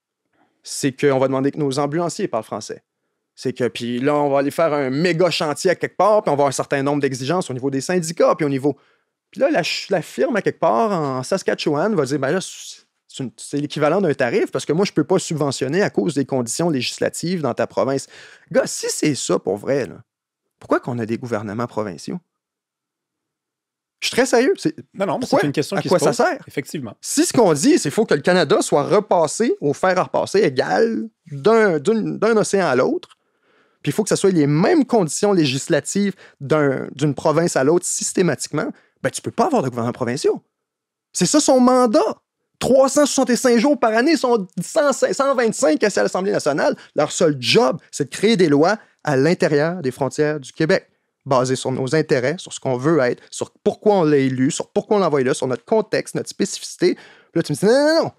C'est qu'on va demander que nos ambulanciers parlent français. C'est que, puis là, on va aller faire un méga chantier à quelque part, puis on va avoir un certain nombre d'exigences au niveau des syndicats, puis au niveau... Puis là, la firme à quelque part en Saskatchewan va dire, ben là, c'est l'équivalent d'un tarif parce que moi, je ne peux pas subventionner à cause des conditions législatives dans ta province. Gars, si c'est ça pour vrai, là, pourquoi qu'on a des gouvernements provinciaux? Je suis très sérieux. Non, mais c'est une question qui se pose. À quoi ça sert? Effectivement. Si ce qu'on dit, c'est qu'il faut que le Canada soit repassé au fer à repasser égal d'un océan à l'autre, puis il faut que ce soit les mêmes conditions législatives d'une province à l'autre systématiquement, ben tu ne peux pas avoir de gouvernements provinciaux. C'est ça son mandat. 365 jours par année, sont 125 à l'Assemblée nationale. Leur seul job, c'est de créer des lois à l'intérieur des frontières du Québec, basées sur nos intérêts, sur ce qu'on veut être, sur pourquoi on l'a élu, sur pourquoi on l'a envoyé là, sur notre contexte, notre spécificité. Puis là, tu me dis, non.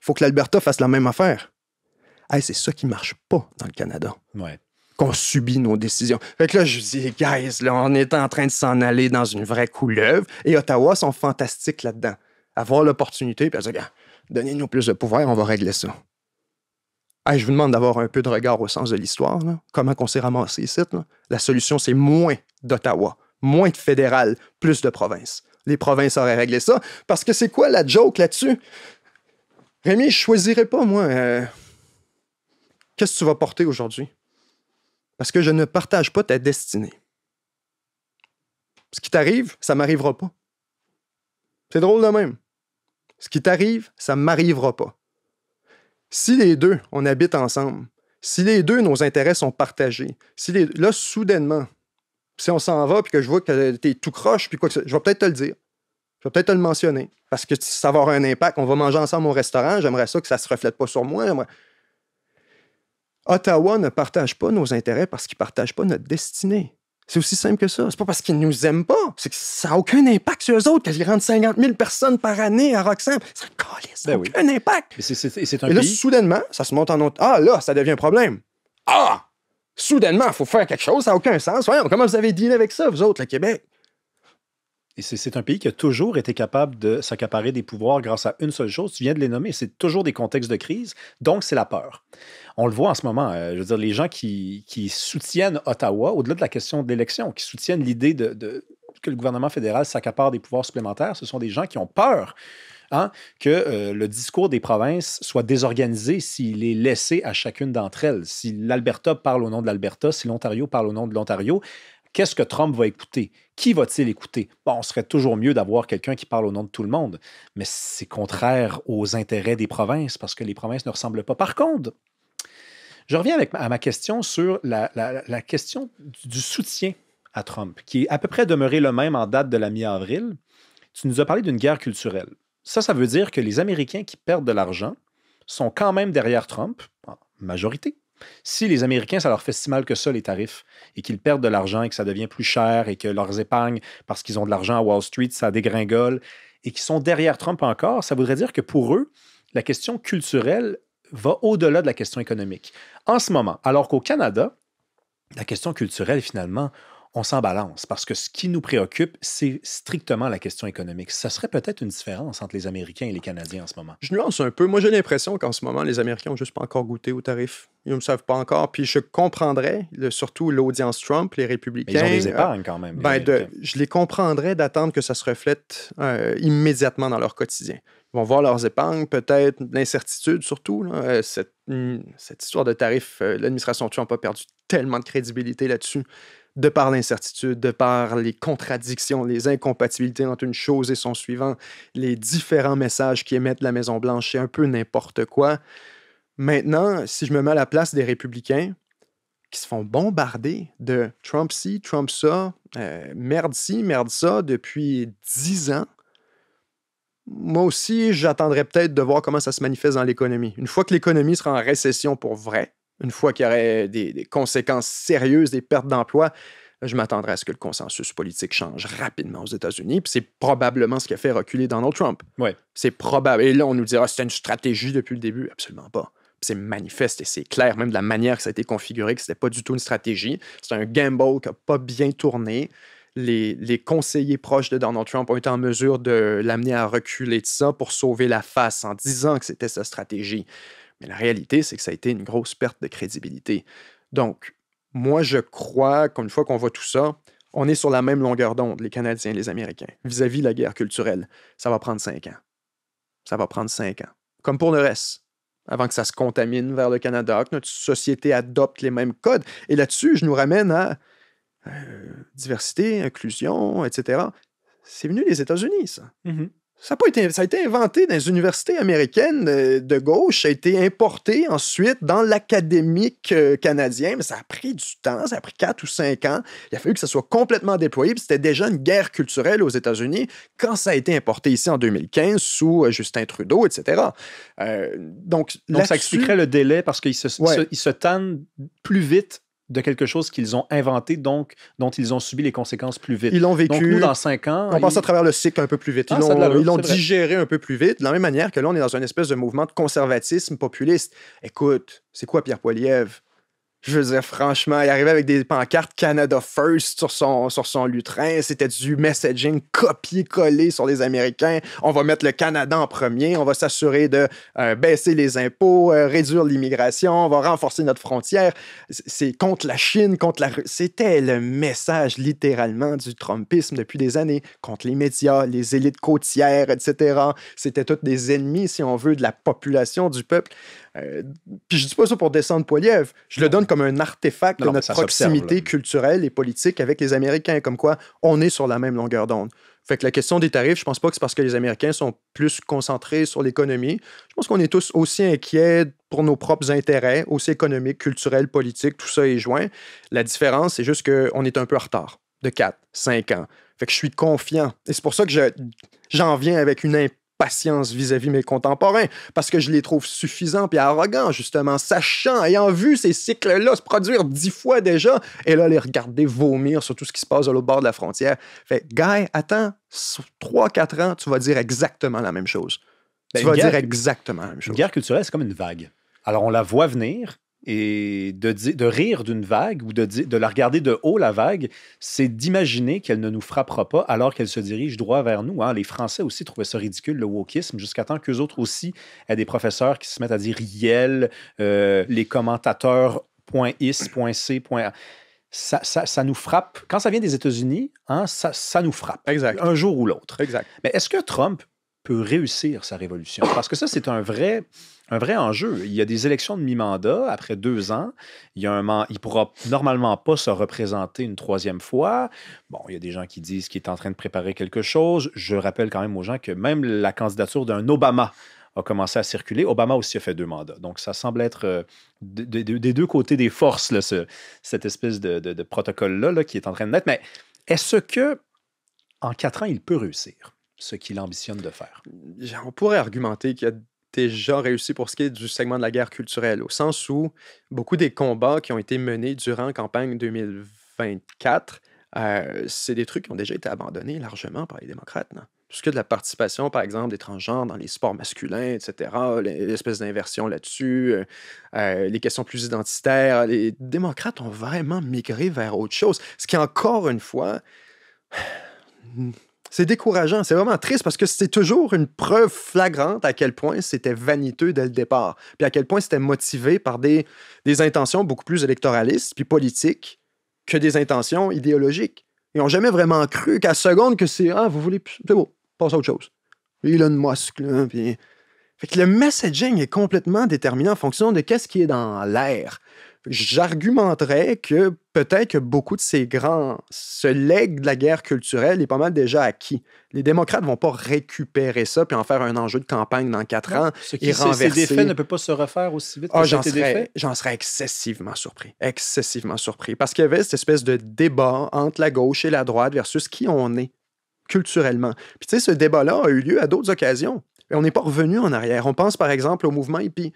Il faut que l'Alberta fasse la même affaire. Hey, c'est ça qui ne marche pas dans le Canada. Ouais. Qu'on subit nos décisions. Fait que là, je dis, guys, là, on est en train de s'en aller dans une vraie couleuvre, et Ottawa sont fantastiques là-dedans. Avoir l'opportunité, puis elle dit, donnez-nous plus de pouvoir, on va régler ça. Hey, je vous demande d'avoir un peu de regard au sens de l'histoire. Là. Comment on s'est ramassé ici? Là? La solution, c'est moins d'Ottawa, moins de fédéral, plus de provinces. Les provinces auraient réglé ça. Parce que c'est quoi la joke là-dessus? Rémi, je choisirais pas, moi. Qu'est-ce que tu vas porter aujourd'hui? Parce que je ne partage pas ta destinée. Ce qui t'arrive, ça m'arrivera pas. C'est drôle de même. Ce qui t'arrive, ça m'arrivera pas. Si les deux, on habite ensemble, si les deux, nos intérêts sont partagés, là, soudainement, si on s'en va puis que je vois que t'es tout croche, puis quoi que je vais peut-être te le dire. Je vais peut-être te le mentionner. Parce que ça va avoir un impact. On va manger ensemble au restaurant. J'aimerais ça que ça ne se reflète pas sur moi. Ottawa ne partage pas nos intérêts parce qu'ils ne partagent pas notre destinée. C'est aussi simple que ça. C'est pas parce qu'ils ne nous aiment pas. C'est que ça n'a aucun impact sur eux autres. Qu'ils rentrent 50 000 personnes par année à Roxham. Ça n'a aucun impact. C'est un Et là, pays... soudainement, ça se monte en autre. Ah, là, ça devient un problème. Ah! Soudainement, il faut faire quelque chose. Ça n'a aucun sens. Voyons, comment vous avez dealé avec ça, vous autres, le Québec? Et c'est un pays qui a toujours été capable de s'accaparer des pouvoirs grâce à une seule chose. Tu viens de les nommer. C'est toujours des contextes de crise. Donc, c'est la peur. On le voit en ce moment. Je veux dire, les gens qui soutiennent Ottawa, au-delà de la question de l'élection, qui soutiennent l'idée que le gouvernement fédéral s'accapare des pouvoirs supplémentaires, ce sont des gens qui ont peur que le discours des provinces soit désorganisé s'il est laissé à chacune d'entre elles. Si l'Alberta parle au nom de l'Alberta, si l'Ontario parle au nom de l'Ontario, qu'est-ce que Trump va écouter? Qui va-t-il écouter? Bon, on serait toujours mieux d'avoir quelqu'un qui parle au nom de tout le monde, mais c'est contraire aux intérêts des provinces parce que les provinces ne ressemblent pas. Par contre, je reviens à ma question sur la question du soutien à Trump, qui est à peu près demeuré le même en date de la mi-avril. Tu nous as parlé d'une guerre culturelle. Ça veut dire que les Américains qui perdent de l'argent sont quand même derrière Trump, en majorité. Si les Américains, ça leur fait si mal que ça, les tarifs, et qu'ils perdent de l'argent et que ça devient plus cher et que leurs épargnes, parce qu'ils ont de l'argent à Wall Street, ça dégringole, et qu'ils sont derrière Trump encore, ça voudrait dire que pour eux, la question culturelle va au-delà de la question économique. En ce moment, alors qu'au Canada, la question culturelle, finalement, on s'en balance parce que ce qui nous préoccupe, c'est strictement la question économique. Ça serait peut-être une différence entre les Américains et les Canadiens en ce moment. Je nuance un peu. Moi, j'ai l'impression qu'en ce moment, les Américains n'ont juste pas encore goûté aux tarifs. Ils ne savent pas encore. Puis je comprendrais, surtout l'audience Trump, les républicains. Mais ils ont des épargnes quand même. Je les comprendrais d'attendre que ça se reflète immédiatement dans leur quotidien. Ils vont voir leurs épargnes, peut-être l'incertitude surtout. Là, cette histoire de tarifs, l'administration Trump a perdu tellement de crédibilité là-dessus. De par l'incertitude, de par les contradictions, les incompatibilités entre une chose et son suivant, les différents messages qui émettent de la Maison-Blanche, c'est un peu n'importe quoi. Maintenant, si je me mets à la place des républicains qui se font bombarder de Trump ci, Trump ça, merde ci, merde ça, depuis 10 ans, moi aussi, j'attendrais peut-être de voir comment ça se manifeste dans l'économie. Une fois que l'économie sera en récession pour vrai, une fois qu'il y aurait des conséquences sérieuses, des pertes d'emplois, je m'attendrais à ce que le consensus politique change rapidement aux États-Unis. Puis c'est probablement ce qui a fait reculer Donald Trump. Ouais. C'est probable. Et là, on nous dira c'était une stratégie depuis le début. Absolument pas. Puis c'est manifeste et c'est clair, même de la manière que ça a été configuré, que c'était pas du tout une stratégie. C'est un gamble qui n'a pas bien tourné. Les conseillers proches de Donald Trump ont été en mesure de l'amener à reculer de ça pour sauver la face en disant que c'était sa stratégie. Mais la réalité, c'est que ça a été une grosse perte de crédibilité. Donc, moi, je crois qu'une fois qu'on voit tout ça, on est sur la même longueur d'onde, les Canadiens et les Américains, vis-à-vis de la guerre culturelle. Ça va prendre 5 ans. Ça va prendre 5 ans. Comme pour le reste, avant que ça se contamine vers le Canada, que notre société adopte les mêmes codes. Et là-dessus, je nous ramène à diversité, inclusion, etc. C'est venu des États-Unis, ça. Mm-hmm. Ça a été inventé dans les universités américaines de gauche, ça a été importé ensuite dans l'académique canadien, mais ça a pris du temps, ça a pris 4 ou 5 ans. Il a fallu que ça soit complètement déployé, puis c'était déjà une guerre culturelle aux États-Unis quand ça a été importé ici en 2015 sous Justin Trudeau, etc. Donc ça expliquerait le délai parce qu'ils se tannent plus vite de quelque chose qu'ils ont inventé, donc dont ils ont subi les conséquences plus vite. Ils l'ont vécu. Donc, nous, dans 5 ans... On passe à travers le cycle un peu plus vite. Ils l'ont digéré un peu plus vite, de la même manière que là, on est dans une espèce de mouvement de conservatisme populiste. Écoute, c'est quoi Pierre Poilievre? Je veux dire, franchement, il arrivait avec des pancartes Canada First sur son lutrin. C'était du messaging copié-collé sur les Américains. On va mettre le Canada en premier. On va s'assurer de baisser les impôts, réduire l'immigration. On va renforcer notre frontière. C'est contre la Chine, contre la... C'était le message, littéralement, du Trumpisme depuis des années. Contre les médias, les élites côtières, etc. C'était tous des ennemis, si on veut, de la population, du peuple. Puis je dis pas ça pour descendre Poilievre. Je le donne comme un artefact de notre proximité culturelle et politique avec les Américains, comme quoi on est sur la même longueur d'onde. Fait que la question des tarifs, je pense pas que c'est parce que les Américains sont plus concentrés sur l'économie. Je pense qu'on est tous aussi inquiets pour nos propres intérêts, aussi économiques, culturels, politiques, tout ça est joint. La différence, c'est juste qu'on est un peu en retard, de 4, 5 ans. Fait que je suis confiant. Et c'est pour ça que j'en viens avec une patience vis-à-vis mes contemporains, parce que je les trouve suffisants et arrogants, justement, sachant, ayant vu ces cycles-là se produire 10 fois déjà, et là, les regarder vomir sur tout ce qui se passe à l'autre bord de la frontière. Fait, Guy, attends, 3-4 ans, tu vas dire exactement la même chose. Tu vas dire exactement la même chose. Une guerre culturelle, c'est comme une vague. Alors, on la voit venir, et de rire d'une vague ou de la regarder de haut, la vague, c'est d'imaginer qu'elle ne nous frappera pas alors qu'elle se dirige droit vers nous. Hein. Les Français aussi trouvaient ça ridicule, le wokisme, jusqu'à temps qu'eux autres aussi aient des professeurs qui se mettent à dire « yel », les commentateurs .is, .c, ça nous frappe. Quand ça vient des États-Unis, hein, ça nous frappe. Exact. Un jour ou l'autre. Exact. Mais est-ce que Trump peut réussir sa révolution? Parce que ça, c'est un vrai enjeu. Il y a des élections de mi-mandat après 2 ans. Il ne pourra normalement pas se représenter une 3e fois. Bon, il y a des gens qui disent qu'il est en train de préparer quelque chose. Je rappelle quand même aux gens que même la candidature d'un Obama a commencé à circuler. Obama aussi a fait 2 mandats. Donc, ça semble être des 2 côtés des forces, là, cette espèce de protocole-là là, qui est en train de naître. Mais est-ce que en 4 ans, il peut réussir ce qu'il ambitionne de faire? On pourrait argumenter qu'il a déjà réussi pour ce qui est du segment de la guerre culturelle, au sens où beaucoup des combats qui ont été menés durant la campagne 2024, c'est des trucs qui ont déjà été abandonnés largement par les démocrates. Non? Tout ce qui est de la participation, par exemple, des transgenres dans les sports masculins, etc., l'espèce d'inversion là-dessus, les questions plus identitaires, les démocrates ont vraiment migré vers autre chose. Ce qui, encore une fois... C'est décourageant, c'est vraiment triste parce que c'est toujours une preuve flagrante à quel point c'était vaniteux dès le départ, puis à quel point c'était motivé par des intentions beaucoup plus électoralistes puis politiques que des intentions idéologiques. Ils n'ont jamais vraiment cru qu'à seconde que c'est « Ah, vous voulez... C'est beau, passe à autre chose. » Elon Musk, là, puis... Fait que le messaging est complètement déterminé en fonction de qu'est-ce qui est dans l'air. J'argumenterais que peut-être que beaucoup de ce legs de la guerre culturelle est pas mal déjà acquis. Les démocrates vont pas récupérer ça puis en faire un enjeu de campagne dans 4 ans et renverser. Ces défaits ne peut pas se refaire aussi vite que j'en serais excessivement surpris. Excessivement surpris. Parce qu'il y avait cette espèce de débat entre la gauche et la droite versus qui on est culturellement. Puis tu sais, ce débat-là a eu lieu à d'autres occasions. Et on n'est pas revenu en arrière. On pense par exemple au mouvement hippie.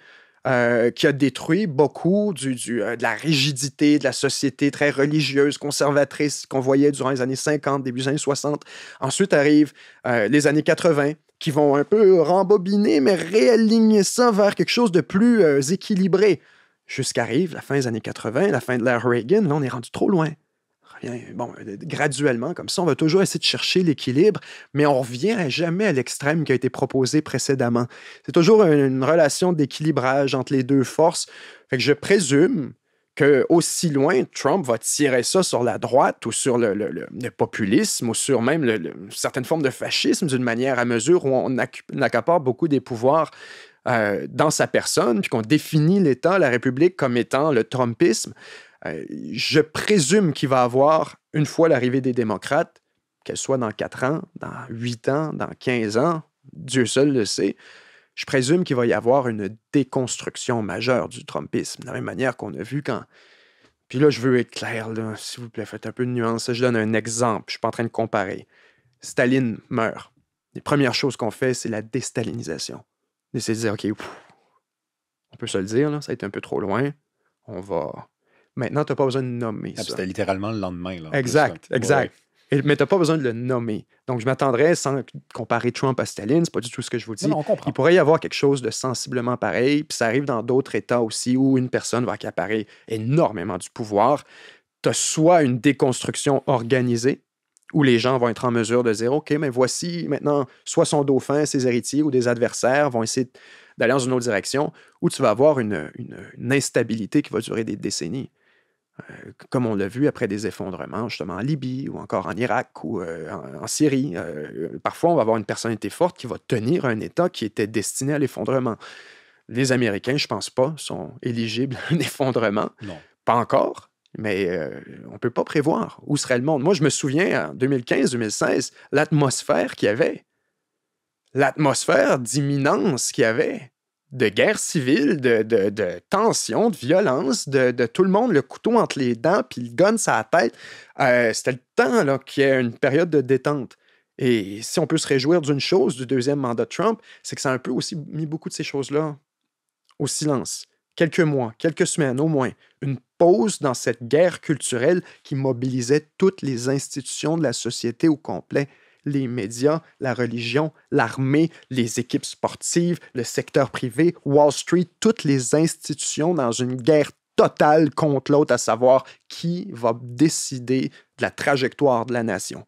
Qui a détruit beaucoup de la rigidité de la société très religieuse, conservatrice qu'on voyait durant les années 50, début des années 60. Ensuite arrivent les années 80, qui vont un peu rembobiner, mais réaligner ça vers quelque chose de plus équilibré. Jusqu'arrive la fin des années 80, la fin de l'ère Reagan, là on est rendu trop loin. Bon, graduellement, comme ça, on va toujours essayer de chercher l'équilibre, mais on ne revient jamais à l'extrême qui a été proposé précédemment. C'est toujours une relation d'équilibrage entre les 2 forces. Fait que je présume qu'aussi loin, Trump va tirer ça sur la droite ou sur le populisme ou sur même certaines formes de fascisme d'une manière à mesure où on accapare beaucoup des pouvoirs dans sa personne, puis qu'on définit l'État, la République, comme étant le Trumpisme. Je présume qu'il va avoir, une fois l'arrivée des démocrates, qu'elle soit dans 4 ans, dans 8 ans, dans 15 ans, Dieu seul le sait, je présume qu'il va y avoir une déconstruction majeure du Trumpisme, de la même manière qu'on a vu quand... Puis là, je veux être clair, là, s'il vous plaît, faites un peu de nuance. Je donne un exemple, je ne suis pas en train de comparer. Staline meurt. Les premières choses qu'on fait, c'est la déstalinisation. C'est de dire, OK, on peut se le dire, là, ça a été un peu trop loin, on va... Maintenant, tu n'as pas besoin de nommer ça. C'était littéralement le lendemain. Là, exact. Ouais. Mais tu n'as pas besoin de le nommer. Donc, je m'attendrais, sans comparer Trump à Staline, c'est pas du tout ce que je vous dis. Non, on comprend. Il pourrait y avoir quelque chose de sensiblement pareil, puis ça arrive dans d'autres États aussi où une personne va accaparer énormément du pouvoir. Tu as soit une déconstruction organisée, où les gens vont être en mesure de dire, OK, mais voici maintenant soit son dauphin, ses héritiers ou des adversaires vont essayer d'aller dans une autre direction, ou tu vas avoir une instabilité qui va durer des décennies. Comme on l'a vu après des effondrements, justement en Libye ou encore en Irak ou en Syrie. Parfois, on va avoir une personnalité forte qui va tenir un État qui était destiné à l'effondrement. Les Américains, je ne pense pas, sont éligibles à un effondrement. Non. Pas encore, mais on ne peut pas prévoir où serait le monde. Moi, je me souviens, en 2015-2016, l'atmosphère qu'il y avait. L'atmosphère d'imminence qu'il y avait. De guerre civile, de tension, de violence, de tout le monde, le couteau entre les dents, puis le gun sur la tête. C'était le temps là, qu'il y ait une période de détente. Et si on peut se réjouir d'une chose, du deuxième mandat de Trump, c'est que ça a un peu aussi mis beaucoup de ces choses-là au silence. Quelques mois, quelques semaines au moins. Une pause dans cette guerre culturelle qui mobilisait toutes les institutions de la société au complet. Les médias, la religion, l'armée, les équipes sportives, le secteur privé, Wall Street, toutes les institutions dans une guerre totale contre l'autre, à savoir qui va décider de la trajectoire de la nation.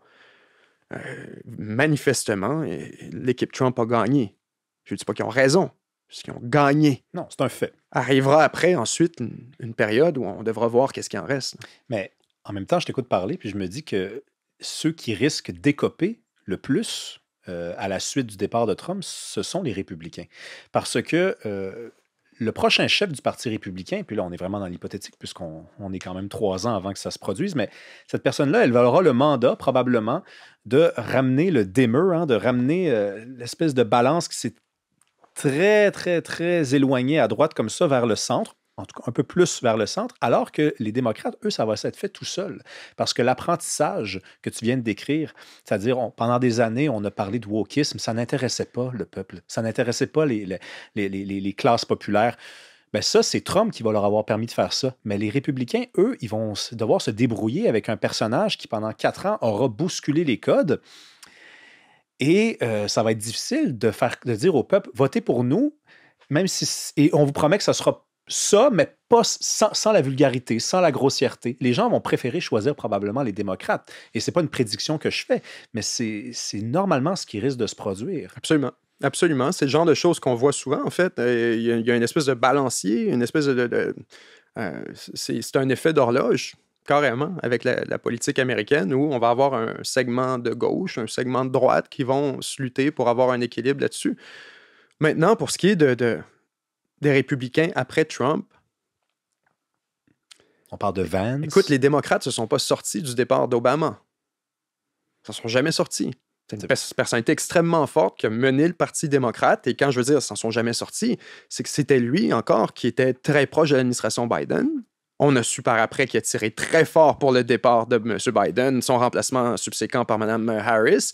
Manifestement, l'équipe Trump a gagné. Je ne dis pas qu'ils ont raison, puisqu'ils ont gagné. Non, c'est un fait. Arrivera après, ensuite, une période où on devra voir qu'est-ce qui en reste. Mais en même temps, je t'écoute parler, puis je me dis que ceux qui risquent d'écoper le plus à la suite du départ de Trump, ce sont les républicains. Parce que le prochain chef du Parti républicain, puis là, on est vraiment dans l'hypothétique, puisqu'on est quand même 3 ans avant que ça se produise, mais cette personne-là, elle aura le mandat, probablement, de ramener le dimmer, de ramener l'espèce de balance qui s'est très, très, très éloignée à droite comme ça vers le centre, en tout cas un peu plus vers le centre, alors que les démocrates, eux, ça va s'être fait tout seul. Parce que l'apprentissage que tu viens de décrire, c'est-à-dire pendant des années, on a parlé de wokisme, ça n'intéressait pas le peuple, ça n'intéressait pas les classes populaires. Ben ça, c'est Trump qui va leur avoir permis de faire ça. Mais les républicains, eux, ils vont devoir se débrouiller avec un personnage qui, pendant 4 ans, aura bousculé les codes. Et ça va être difficile de dire au peuple, votez pour nous, même si... Et on vous promet que ça sera ça, mais pas sans la vulgarité, sans la grossièreté. Les gens vont préférer choisir probablement les démocrates. Et c'est pas une prédiction que je fais, mais c'est normalement ce qui risque de se produire. Absolument. Absolument. C'est le genre de choses qu'on voit souvent, en fait. Il y a une espèce de balancier, une espèce c'est un effet d'horloge, carrément, avec la politique américaine, où on va avoir un segment de gauche, un segment de droite qui vont se lutter pour avoir un équilibre là-dessus. Maintenant, pour ce qui est des républicains après Trump, on parle de Vance. Écoute, les démocrates ne se sont pas sortis du départ d'Obama. Ils ne sont jamais sortis. C'est une personnalité extrêmement forte qui a mené le Parti démocrate. Et quand je veux dire, ils ne s'en sont jamais sortis, c'est que c'était lui encore qui était très proche de l'administration Biden. On a su par après qu'il a tiré très fort pour le départ de M. Biden, son remplacement subséquent par Mme Harris,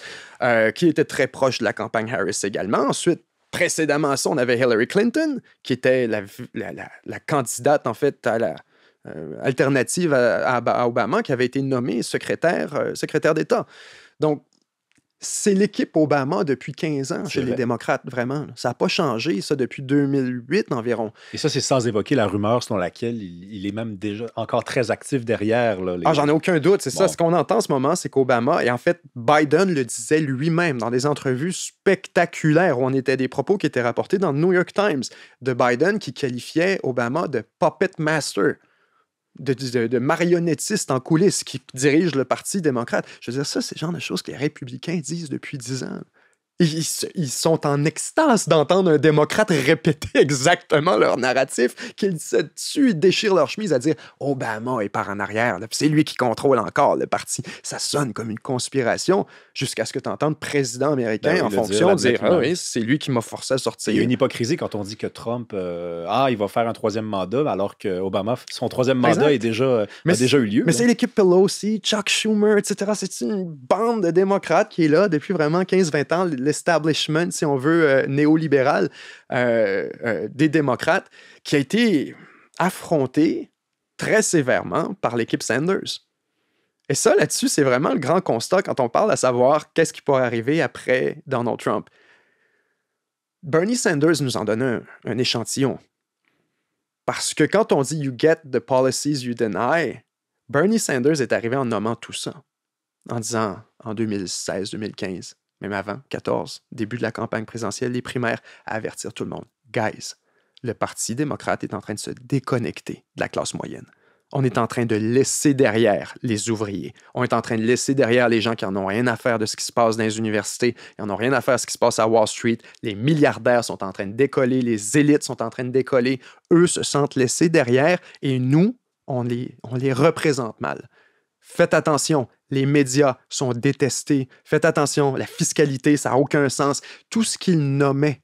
qui était très proche de la campagne Harris également. Ensuite, précédemment à ça, on avait Hillary Clinton, qui était la candidate, en fait, à la alternative à Obama, qui avait été nommée secrétaire d'État. Donc, c'est l'équipe Obama depuis 15 ans chez les démocrates, vraiment. Ça n'a pas changé, ça, depuis 2008 environ. Et ça, c'est sans évoquer la rumeur selon laquelle il est même déjà encore très actif derrière. Là, j'en ai aucun doute, c'est ça. Ce qu'on entend en ce moment, c'est qu'Obama, et en fait, Biden le disait lui-même dans des entrevues spectaculaires où on était des propos qui étaient rapportés dans le New York Times, de Biden qui qualifiait Obama de puppet master. De marionnettiste en coulisses qui dirige le Parti démocrate. Je veux dire, ça, c'est le genre de choses que les républicains disent depuis 10 ans. Ils sont en extase d'entendre un démocrate répéter exactement leur narratif, qu'ils se tuent, ils déchirent leur chemise à dire « Obama est par en arrière, c'est lui qui contrôle encore le parti. » Ça sonne comme une conspiration jusqu'à ce que tu entendes le président américain en fonction dire « Ah oui, c'est lui qui m'a forcé à sortir. » Il y a une hypocrisie quand on dit que Trump, il va faire un 3e mandat, alors que Obama, son 3e mandat a déjà eu lieu. Mais c'est l'équipe Pelosi, Chuck Schumer, etc. C'est une bande de démocrates qui est là depuis vraiment 15-20 ans, l'establishment, si on veut, néolibéral des démocrates, qui a été affronté très sévèrement par l'équipe Sanders. Et ça, là-dessus, c'est vraiment le grand constat quand on parle à savoir qu'est-ce qui pourrait arriver après Donald Trump. Bernie Sanders nous en donne un échantillon. Parce que quand on dit « you get the policies you deny », Bernie Sanders est arrivé en nommant tout ça, en disant en 2016, 2015, même avant, 2014, début de la campagne présidentielle, les primaires, à avertir tout le monde. Guys, le Parti démocrate est en train de se déconnecter de la classe moyenne. On est en train de laisser derrière les ouvriers. On est en train de laisser derrière les gens qui n'en ont rien à faire de ce qui se passe dans les universités. Ils n'en ont rien à faire de ce qui se passe à Wall Street. Les milliardaires sont en train de décoller. Les élites sont en train de décoller. Eux se sentent laissés derrière et nous, on les représente mal. Faites attention, les médias sont détestés. Faites attention, la fiscalité, ça n'a aucun sens. Tout ce qu'ils nommaient,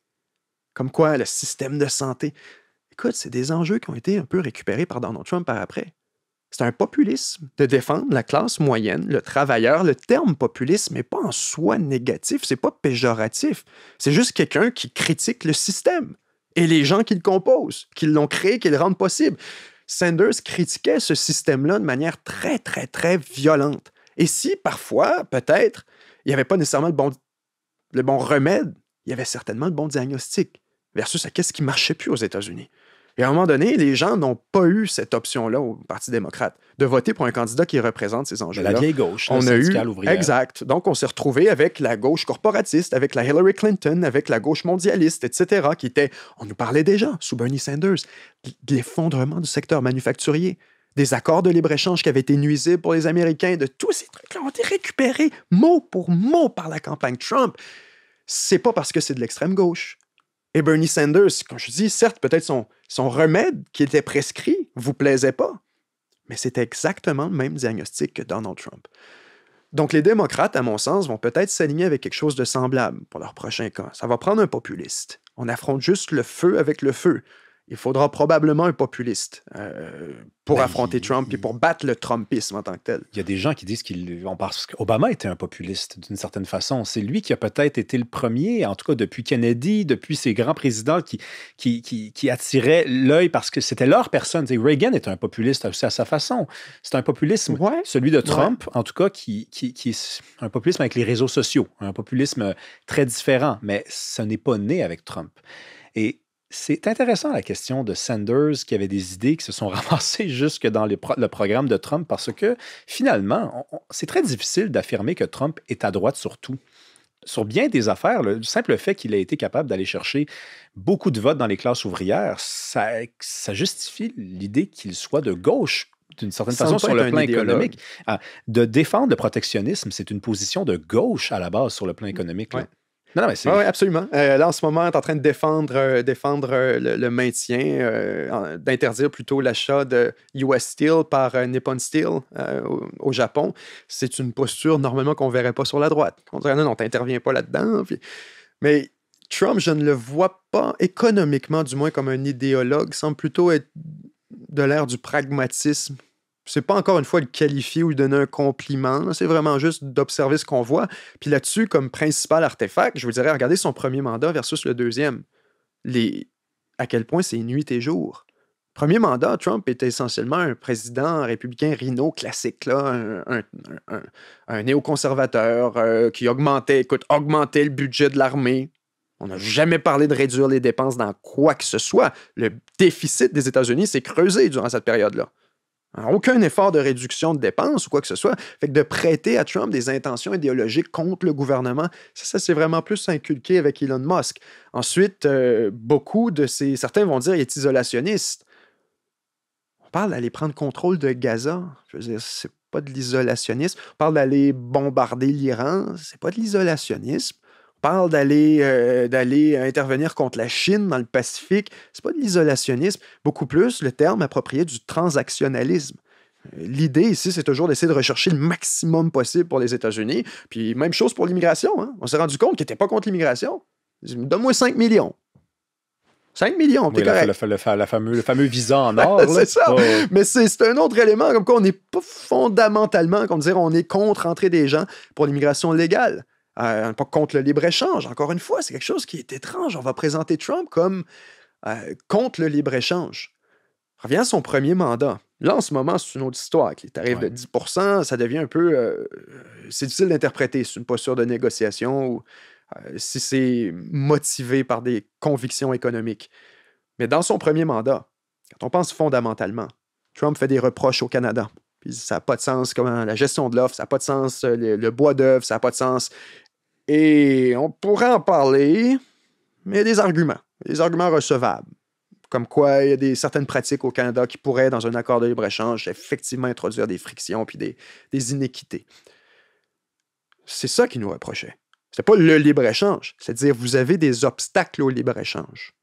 comme quoi le système de santé. Écoute, c'est des enjeux qui ont été un peu récupérés par Donald Trump par après. C'est un populisme de défendre la classe moyenne, le travailleur. Le terme populisme n'est pas en soi négatif, c'est pas péjoratif. C'est juste quelqu'un qui critique le système et les gens qui le composent, qui l'ont créé, qui le rendent possible. Sanders critiquait ce système-là de manière très, très, très violente. Et si, parfois, peut-être, il n'y avait pas nécessairement le bon remède, il y avait certainement le bon diagnostic versus à qu'est-ce qui ne marchait plus aux États-Unis. Et à un moment donné, les gens n'ont pas eu cette option-là au Parti démocrate, de voter pour un candidat qui représente ces enjeux-là. La vieille gauche, on la a eu syndicale ouvrière. Exact. Donc, on s'est retrouvé avec la gauche corporatiste, avec la Hillary Clinton, avec la gauche mondialiste, etc., qui était, on nous parlait déjà, sous Bernie Sanders, de l'effondrement du secteur manufacturier, des accords de libre-échange qui avaient été nuisibles pour les Américains, de tous ces trucs-là ont été récupérés mot pour mot par la campagne Trump. C'est pas parce que c'est de l'extrême gauche. Et Bernie Sanders, comme je dis, certes, peut-être son remède qui était prescrit vous plaisait pas, mais c'était exactement le même diagnostic que Donald Trump. Donc, les démocrates, à mon sens, vont peut-être s'aligner avec quelque chose de semblable pour leur prochain cas. Ça va prendre un populiste. On affronte juste le feu avec le feu. Il faudra probablement un populiste pour affronter Trump et pour battre le Trumpisme en tant que tel. Il y a des gens qui disent qu'Obama était un populiste d'une certaine façon. C'est lui qui a peut-être été le premier, en tout cas depuis Kennedy, depuis ces grands présidents qui attiraient l'œil parce que c'était leur personne. Reagan est un populiste aussi à sa façon. C'est un populisme, celui de Trump, en tout cas, qui est un populisme avec les réseaux sociaux, un populisme très différent, mais ce n'est pas né avec Trump. Et c'est intéressant la question de Sanders qui avait des idées qui se sont ramassées jusque dans le programme de Trump parce que finalement, c'est très difficile d'affirmer que Trump est à droite sur tout. Sur bien des affaires, le simple fait qu'il ait été capable d'aller chercher beaucoup de votes dans les classes ouvrières, ça justifie l'idée qu'il soit de gauche d'une certaine façon sur le plan économique. De défendre le protectionnisme, c'est une position de gauche à la base sur le plan économique. Ouais. Non, mais c'est... Oui, absolument. Là, en ce moment, on est en train de défendre le maintien, d'interdire plutôt l'achat de US Steel par Nippon Steel au Japon. C'est une posture, normalement, qu'on ne verrait pas sur la droite. On dirait, non, tu n'interviens pas là-dedans. Mais Trump, je ne le vois pas économiquement, du moins comme un idéologue, semble plutôt être de l'ère du pragmatisme. C'est pas encore une fois le qualifier ou lui donner un compliment, c'est vraiment juste d'observer ce qu'on voit. Puis là-dessus, comme principal artefact, je vous dirais, regardez son premier mandat versus le deuxième. À quel point c'est nuit et jour. Premier mandat, Trump était essentiellement un président républicain rhino classique, là, un néoconservateur qui augmentait le budget de l'armée. On n'a jamais parlé de réduire les dépenses dans quoi que ce soit. Le déficit des États-Unis s'est creusé durant cette période-là. Alors, aucun effort de réduction de dépenses ou quoi que ce soit. Fait que de prêter à Trump des intentions idéologiques contre le gouvernement, ça c'est vraiment plus inculqué avec Elon Musk. Ensuite, certains vont dire qu'il est isolationniste. On parle d'aller prendre contrôle de Gaza. Je veux dire, c'est pas de l'isolationnisme. On parle d'aller bombarder l'Iran. C'est pas de l'isolationnisme. On parle d'aller intervenir contre la Chine dans le Pacifique. C'est pas de l'isolationnisme. Beaucoup plus le terme approprié du transactionnalisme. L'idée ici, c'est toujours d'essayer de rechercher le maximum possible pour les États-Unis. Puis même chose pour l'immigration. Hein. On s'est rendu compte qu'ils n'étaient pas contre l'immigration. Donne-moi 5 millions. 5 millions, t'es correct. Le fameux visa en or. C'est ça. Oh. Mais c'est un autre élément, comme quoi on n'est pas fondamentalement, comme dire, on est contre entrer des gens pour l'immigration légale. Pas contre le libre-échange. Encore une fois, c'est quelque chose qui est étrange. On va présenter Trump comme contre le libre-échange. Revient à son premier mandat. Là, en ce moment, c'est une autre histoire. Avec les tarifs de 10%, ça devient un peu... c'est difficile d'interpréter. C'est une posture de négociation ou si c'est motivé par des convictions économiques. Mais dans son premier mandat, quand on pense fondamentalement, Trump fait des reproches au Canada. Puis ça n'a pas de sens, comment la gestion de l'offre, ça n'a pas de sens, le bois d'œuvre, ça n'a pas de sens. Et on pourrait en parler, mais il y a des arguments recevables. Comme quoi, il y a certaines pratiques au Canada qui pourraient, dans un accord de libre-échange, effectivement introduire des frictions puis des inéquités. C'est ça qu'il nous reprochait. C'est pas le libre-échange, c'est-à-dire vous avez des obstacles au libre-échange.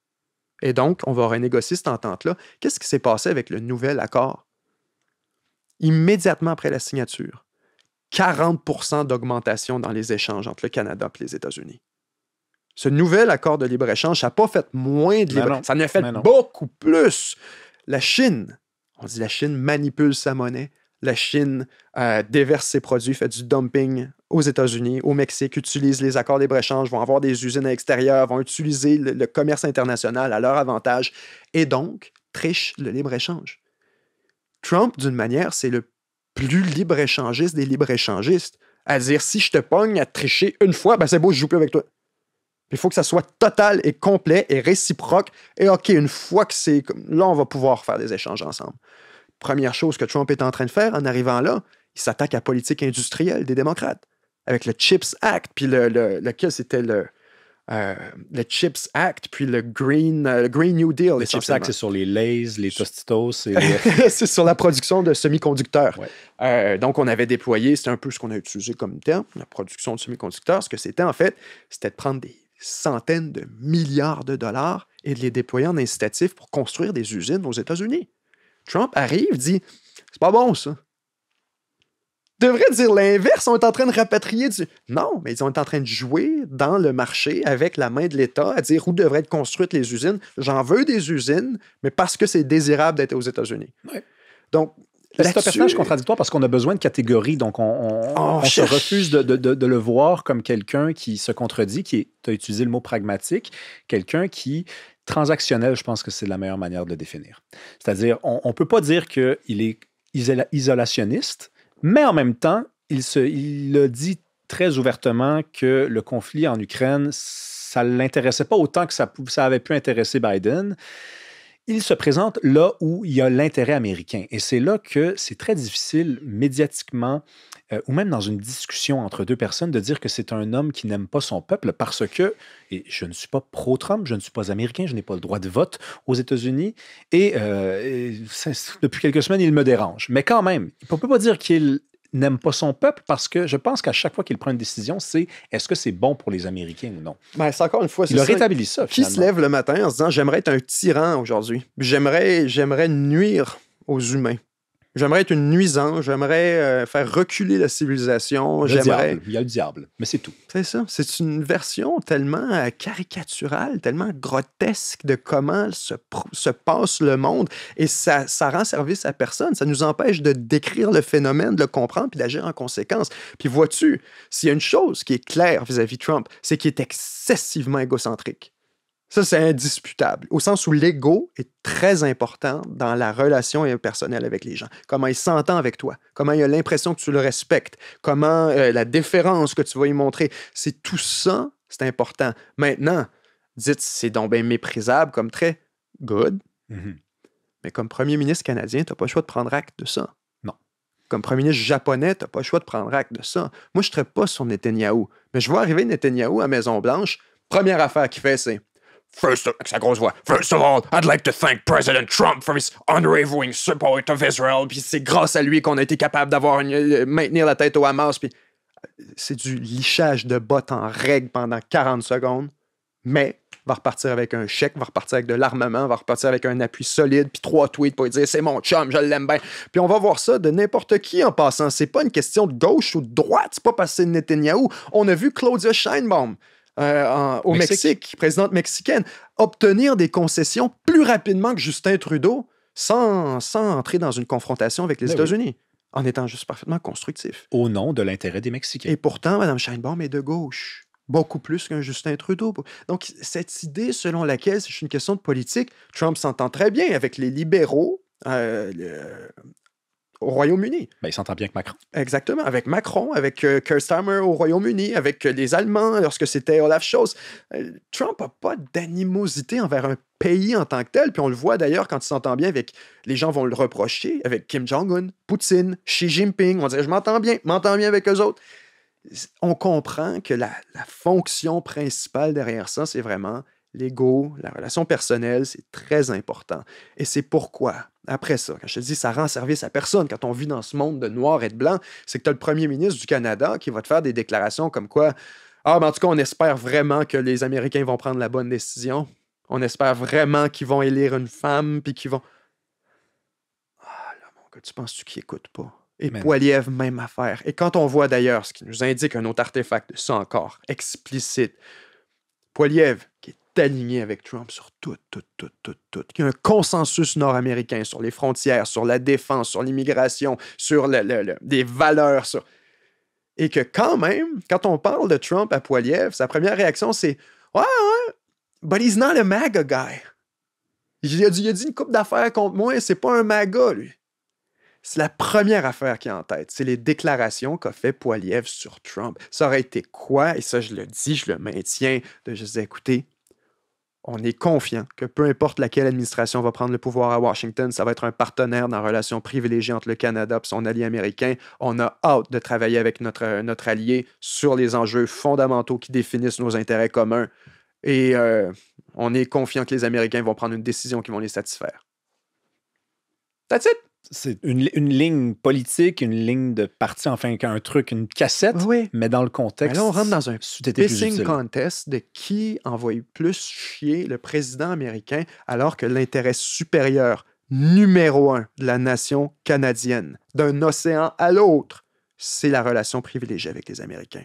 Et donc, on va renégocier cette entente-là. Qu'est-ce qui s'est passé avec le nouvel accord? Immédiatement après la signature, 40% d'augmentation dans les échanges entre le Canada et les États-Unis. Ce nouvel accord de libre-échange, ça n'a pas fait moins de libre-échange, ça en a fait beaucoup plus. La Chine, on dit la Chine manipule sa monnaie, la Chine déverse ses produits, fait du dumping aux États-Unis, au Mexique, utilise les accords de libre-échange, vont avoir des usines à l'extérieur, vont utiliser le commerce international à leur avantage et donc triche le libre-échange. Trump, d'une manière, c'est le plus libre-échangiste des libre-échangistes. À dire, si je te pogne à tricher une fois, ben c'est beau, je joue plus avec toi. Il faut que ça soit total et complet et réciproque. Et OK, une fois que c'est... Là, on va pouvoir faire des échanges ensemble. Première chose que Trump est en train de faire en arrivant là, il s'attaque à la politique industrielle des démocrates. Avec le CHIPS Act, puis lequel c'était le CHIPS Act, puis le Green New Deal. Le CHIPS Act, c'est sur les Lays, les Tostitos. C'est sur la production de semi-conducteurs. Ouais. Donc, on avait déployé, c'est un peu ce qu'on a utilisé comme terme, la production de semi-conducteurs. Ce que c'était, en fait, c'était de prendre des centaines de milliards de dollars et de les déployer en incitatif pour construire des usines aux États-Unis. Trump arrive, dit « C'est pas bon, ça. » Devrait dire l'inverse, on est en train de rapatrier du... Non, mais ils sont en train de jouer dans le marché avec la main de l'État à dire où devraient être construites les usines. J'en veux des usines, mais parce que c'est désirable d'être aux États-Unis. Ouais. Donc, c'est un personnage contradictoire parce qu'on a besoin de catégories, donc on se refuse de le voir comme quelqu'un qui se contredit, tu as utilisé le mot pragmatique, quelqu'un qui... Transactionnel, je pense que c'est la meilleure manière de le définir. C'est-à-dire, on ne peut pas dire qu'il est isolationniste, mais en même temps, il a dit très ouvertement que le conflit en Ukraine, ça ne l'intéressait pas autant que ça avait pu intéresser Biden. Il se présente là où il y a l'intérêt américain. Et c'est là que c'est très difficile médiatiquement ou même dans une discussion entre deux personnes de dire que c'est un homme qui n'aime pas son peuple parce que, et je ne suis pas pro-Trump, je ne suis pas américain, je n'ai pas le droit de vote aux États-Unis et depuis quelques semaines, il me dérange. Mais quand même, on ne peut pas dire qu'il n'aime pas son peuple parce que je pense qu'à chaque fois qu'il prend une décision, c'est est-ce que c'est bon pour les Américains ou non? Ben, c'est encore une fois, il a rétabli ça. Qui se lève le matin en se disant j'aimerais être un tyran aujourd'hui, j'aimerais nuire aux humains. J'aimerais être une nuisance, j'aimerais faire reculer la civilisation. Il y a le diable, mais c'est tout. C'est ça. C'est une version tellement caricaturale, tellement grotesque de comment se passe le monde. Et ça rend service à personne. Ça nous empêche de décrire le phénomène, de le comprendre puis d'agir en conséquence. Puis vois-tu, s'il y a une chose qui est claire vis-à-vis de Trump, c'est qu'il est excessivement égocentrique. Ça, c'est indisputable, au sens où l'ego est très important dans la relation personnelle avec les gens. Comment il s'entend avec toi, comment il a l'impression que tu le respectes, comment la déférence que tu vas y montrer. C'est tout ça, c'est important. Maintenant, dites, c'est donc bien méprisable comme trait. Good. Mm-hmm. Mais comme premier ministre canadien, tu n'as pas le choix de prendre acte de ça. Non. Comme premier ministre japonais, tu n'as pas le choix de prendre acte de ça. Moi, je ne serais pas sur Netanyahou. Mais je vois arriver Netanyahou à Maison-Blanche. Première affaire qu'il fait, c'est First of all, I'd like to thank President Trump for his unwavering support of Israel. Puis c'est grâce à lui qu'on a été capable maintenir la tête au Hamas. Puis c'est du lichage de bottes en règle pendant 40 secondes. Mais va repartir avec un chèque, va repartir avec de l'armement, va repartir avec un appui solide, puis 3 tweets pour lui dire « c'est mon chum, je l'aime bien ». Puis on va voir ça de n'importe qui en passant. C'est pas une question de gauche ou de droite, c'est pas parce que c'est Netanyahou. On a vu Claudia Sheinbaum au Mexique, présidente mexicaine, obtenir des concessions plus rapidement que Justin Trudeau sans entrer dans une confrontation avec les États-Unis, en étant juste parfaitement constructif. Au nom de l'intérêt des Mexicains. Et pourtant, Mme Sheinbaum est de gauche, beaucoup plus qu'un Justin Trudeau. Donc, cette idée selon laquelle c'est une question de politique, Trump s'entend très bien avec les libéraux au Royaume-Uni. Ben, il s'entend bien avec Macron. Exactement, avec Macron, avec Keir Starmer au Royaume-Uni, avec les Allemands lorsque c'était Olaf Scholz. Trump n'a pas d'animosité envers un pays en tant que tel, puis on le voit d'ailleurs quand il s'entend bien avec, les gens vont le reprocher, avec Kim Jong-un, Poutine, Xi Jinping, on dirait je m'entends bien avec eux autres. On comprend que la fonction principale derrière ça, c'est vraiment l'ego, la relation personnelle, c'est très important. Et c'est pourquoi, après ça, quand je te dis ça rend service à personne, quand on vit dans ce monde de noir et de blanc, c'est que tu as le premier ministre du Canada qui va te faire des déclarations comme quoi « Ah, ben en tout cas, on espère vraiment que les Américains vont prendre la bonne décision. On espère vraiment qu'ils vont élire une femme, puis qu'ils vont... » Ah là, mon gars, tu penses-tu qu'ils n'écoutent pas? Et Poilievre, même affaire. Et quand on voit d'ailleurs, ce qui nous indique un autre artefact de ça encore, explicite, Poilievre, qui est aligné avec Trump sur tout. Il y a un consensus nord-américain sur les frontières, sur la défense, sur l'immigration, sur des valeurs. Et que quand même, quand on parle de Trump à Poilievre, sa première réaction, c'est « Ouais, but he's not a MAGA guy. » Il a dit une couple d'affaires contre moi, c'est pas un MAGA, lui. C'est la première affaire qui est en tête. C'est les déclarations qu'a fait Poilievre sur Trump. Ça aurait été quoi? Et ça, je le dis, je le maintiens, de juste dire, écoutez, on est confiant que peu importe laquelle administration va prendre le pouvoir à Washington, ça va être un partenaire dans la relation privilégiée entre le Canada et son allié américain. On a hâte de travailler avec notre allié sur les enjeux fondamentaux qui définissent nos intérêts communs. Et on est confiant que les Américains vont prendre une décision qui va les satisfaire. That's it! C'est une ligne politique, une ligne de parti, enfin un truc, une cassette, oui. Mais dans le contexte... Mais là, on rentre dans un pissing contest de qui envoie plus chier le président américain alors que l'intérêt supérieur numéro 1 de la nation canadienne, d'un océan à l'autre, c'est la relation privilégiée avec les Américains.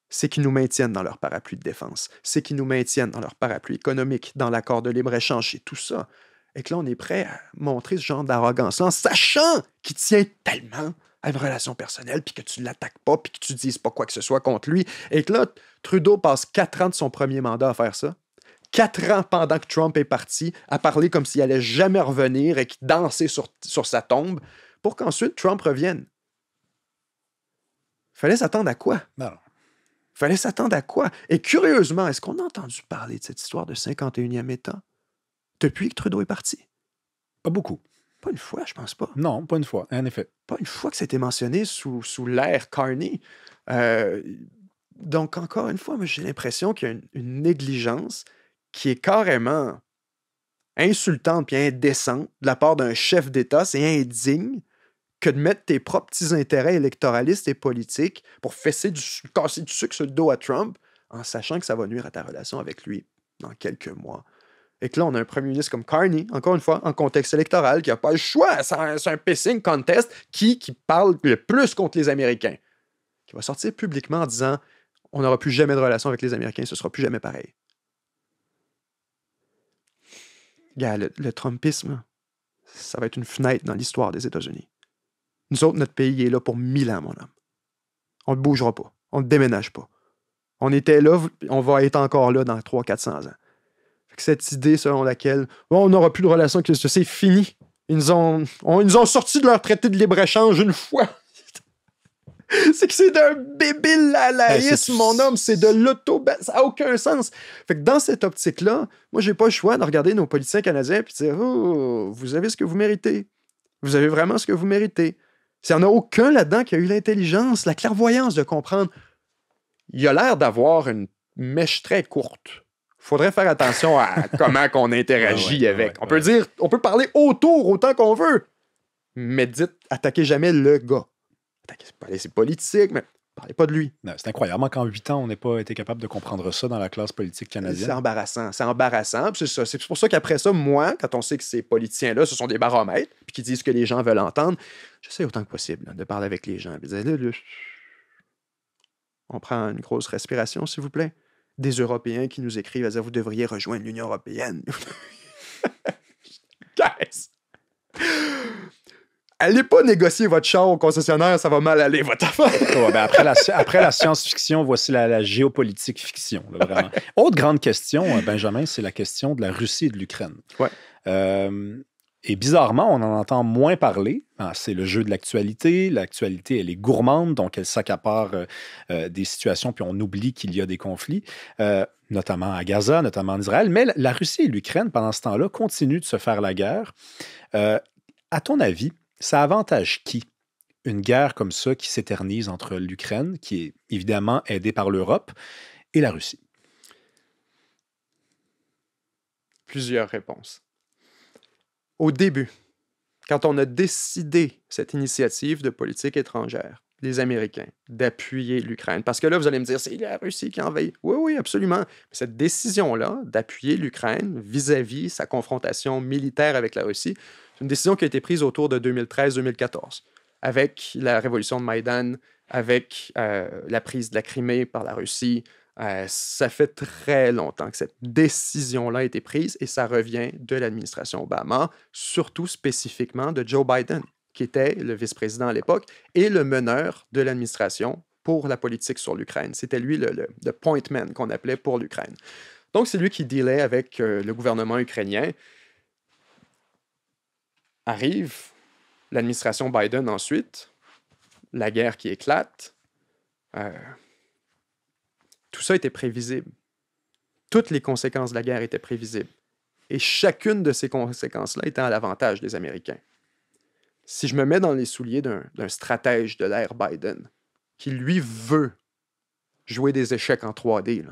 C'est qu'ils nous maintiennent dans leur parapluie de défense. C'est qu'ils nous maintiennent dans leur parapluie économique, dans l'accord de libre-échange et tout ça. Et que là, on est prêt à montrer ce genre d'arrogance-là en sachant qu'il tient tellement à une relation personnelle, puis que tu ne l'attaques pas, puis que tu ne dises pas quoi que ce soit contre lui. Et que là, Trudeau passe 4 ans de son premier mandat à faire ça. 4 ans pendant que Trump est parti, à parler comme s'il allait jamais revenir et qu'il dansait sur sa tombe, pour qu'ensuite Trump revienne. Fallait s'attendre à quoi? Non. Fallait s'attendre à quoi? Et curieusement, est-ce qu'on a entendu parler de cette histoire de 51e État depuis que Trudeau est parti? Pas beaucoup. Pas une fois, je pense pas. Non, pas une fois, en effet. Pas une fois que c'était mentionné sous l'ère Carney. Donc, encore une fois, moi, j'ai l'impression qu'il y a une négligence qui est carrément insultante et indécente de la part d'un chef d'État. C'est indigne que de mettre tes propres petits intérêts électoralistes et politiques pour casser du sucre sur le dos à Trump en sachant que ça va nuire à ta relation avec lui dans quelques mois. Et que là, on a un premier ministre comme Carney, encore une fois, en contexte électoral, qui n'a pas le choix. C'est un pissing contest qui parle le plus contre les Américains. Qui va sortir publiquement en disant « On n'aura plus jamais de relation avec les Américains, ce ne sera plus jamais pareil. » Gars, le Trumpisme, ça va être une fenêtre dans l'histoire des États-Unis. Nous autres, notre pays est là pour 1000 ans, mon homme. On ne bougera pas. On ne déménage pas. On était là, on va être encore là dans 300-400 ans. Cette idée selon laquelle on n'aura plus de relation avec les États, c'est fini. Ils nous ont sortis de leur traité de libre-échange une fois. C'est que c'est d'un débile lalaïsme, mon homme. C'est de l'auto... Ça n'a aucun sens. Fait que dans cette optique-là, moi, j'ai pas le choix de regarder nos politiciens canadiens et de dire « Oh, vous avez ce que vous méritez. Vous avez vraiment ce que vous méritez. » Il n'y en a aucun là-dedans qui a eu l'intelligence, la clairvoyance de comprendre. Il a l'air d'avoir une mèche très courte. Faudrait faire attention à comment qu'on interagit avec. On peut parler autour autant qu'on veut, mais attaquez jamais le gars. C'est politique, mais parlez pas de lui. Non, c'est incroyable. Moi, qu'en 8 ans, on n'ait pas été capable de comprendre ça dans la classe politique canadienne. C'est embarrassant. Puis c'est ça. C'est pour ça qu'après ça, moi, quand on sait que ces politiciens-là, ce sont des baromètres, puis qu'ils disent ce que les gens veulent entendre, j'essaie autant que possible là, de parler avec les gens. Puis de dire, on prend une grosse respiration, s'il vous plaît. Des Européens qui nous écrivent à dire « Vous devriez rejoindre l'Union européenne. » Guys! Allez pas négocier votre char au concessionnaire, ça va mal aller, votre affaire. Ouais, ben après la science-fiction, voici la géopolitique fiction. Là, vraiment. Autre grande question, Benjamin, c'est la question de la Russie et de l'Ukraine. Ouais. Et bizarrement, on en entend moins parler. C'est le jeu de l'actualité. L'actualité, elle est gourmande, donc elle s'accapare des situations, puis on oublie qu'il y a des conflits, notamment à Gaza, notamment en Israël. Mais la Russie et l'Ukraine, pendant ce temps-là, continuent de se faire la guerre. À ton avis, ça avantage qui? Une guerre comme ça qui s'éternise entre l'Ukraine, qui est évidemment aidée par l'Europe, et la Russie? Plusieurs réponses. Au début, quand on a décidé cette initiative de politique étrangère, les Américains, d'appuyer l'Ukraine, parce que là, vous allez me dire, c'est la Russie qui envahit. Oui, oui, absolument. Mais cette décision-là d'appuyer l'Ukraine vis-à-vis sa confrontation militaire avec la Russie, c'est une décision qui a été prise autour de 2013-2014, avec la révolution de Maïdan, avec la prise de la Crimée par la Russie. Ça fait très longtemps que cette décision-là a été prise et ça revient de l'administration Obama, surtout spécifiquement de Joe Biden, qui était le vice-président à l'époque et le meneur de l'administration pour la politique sur l'Ukraine. C'était lui le point man qu'on appelait pour l'Ukraine. Donc, c'est lui qui dealait avec le gouvernement ukrainien. Arrive l'administration Biden ensuite, la guerre qui éclate. Tout ça était prévisible. Toutes les conséquences de la guerre étaient prévisibles. Et chacune de ces conséquences-là était à l'avantage des Américains. Si je me mets dans les souliers d'un stratège de l'ère Biden, qui lui veut jouer des échecs en 3D,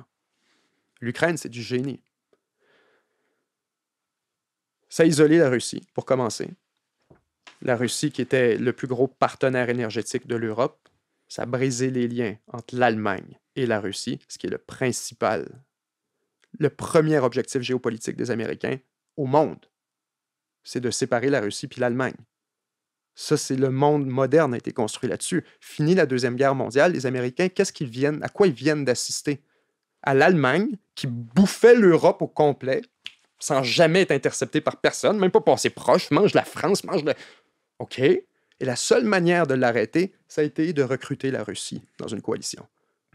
l'Ukraine, c'est du génie. Ça a isolé la Russie, pour commencer. La Russie, qui était le plus gros partenaire énergétique de l'Europe, ça a brisé les liens entre l'Allemagne et la Russie, ce qui est le premier objectif géopolitique des Américains au monde. C'est de séparer la Russie puis l'Allemagne. Ça, c'est le monde moderne a été construit là-dessus. Fini la Deuxième Guerre mondiale, les Américains, à quoi ils viennent d'assister? À l'Allemagne, qui bouffait l'Europe au complet, sans jamais être intercepté par personne, même pas passer proche, mange la France, mange le... OK. Et la seule manière de l'arrêter, ça a été de recruter la Russie dans une coalition,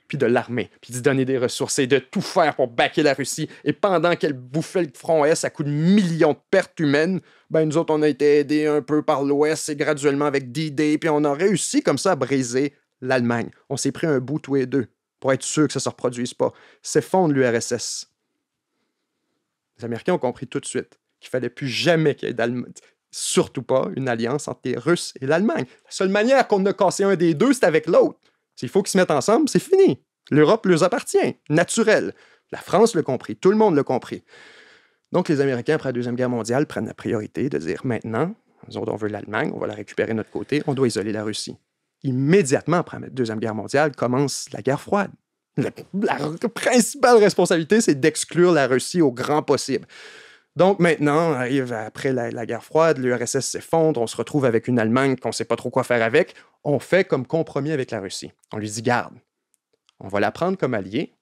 puis de l'armer, puis d'y donner des ressources et de tout faire pour backer la Russie. Et pendant qu'elle bouffait le front Est à coups de millions de pertes humaines, nous autres, on a été aidés un peu par l'Ouest et graduellement avec D-Day, puis on a réussi comme ça à briser l'Allemagne. On s'est pris un bout tous les deux pour être sûr que ça ne se reproduise pas. S'effondre l'URSS. Les Américains ont compris tout de suite qu'il ne fallait plus jamais qu'il y ait surtout pas une alliance entre les Russes et l'Allemagne. La seule manière qu'on a cassé un des deux, c'est avec l'autre. S'il faut qu'ils se mettent ensemble, c'est fini. L'Europe leur appartient, naturel. La France l'a compris, tout le monde l'a compris. Donc, les Américains, après la Deuxième Guerre mondiale, prennent la priorité de dire maintenant, nous autres, on veut l'Allemagne, on va la récupérer de notre côté, on doit isoler la Russie. Immédiatement après la Deuxième Guerre mondiale, commence la guerre froide. La principale responsabilité, c'est d'exclure la Russie au grand possible. Donc maintenant, arrive après la guerre froide, l'URSS s'effondre, on se retrouve avec une Allemagne qu'on ne sait pas trop quoi faire avec. On fait comme compromis avec la Russie. On lui dit, garde, on va la prendre comme alliée,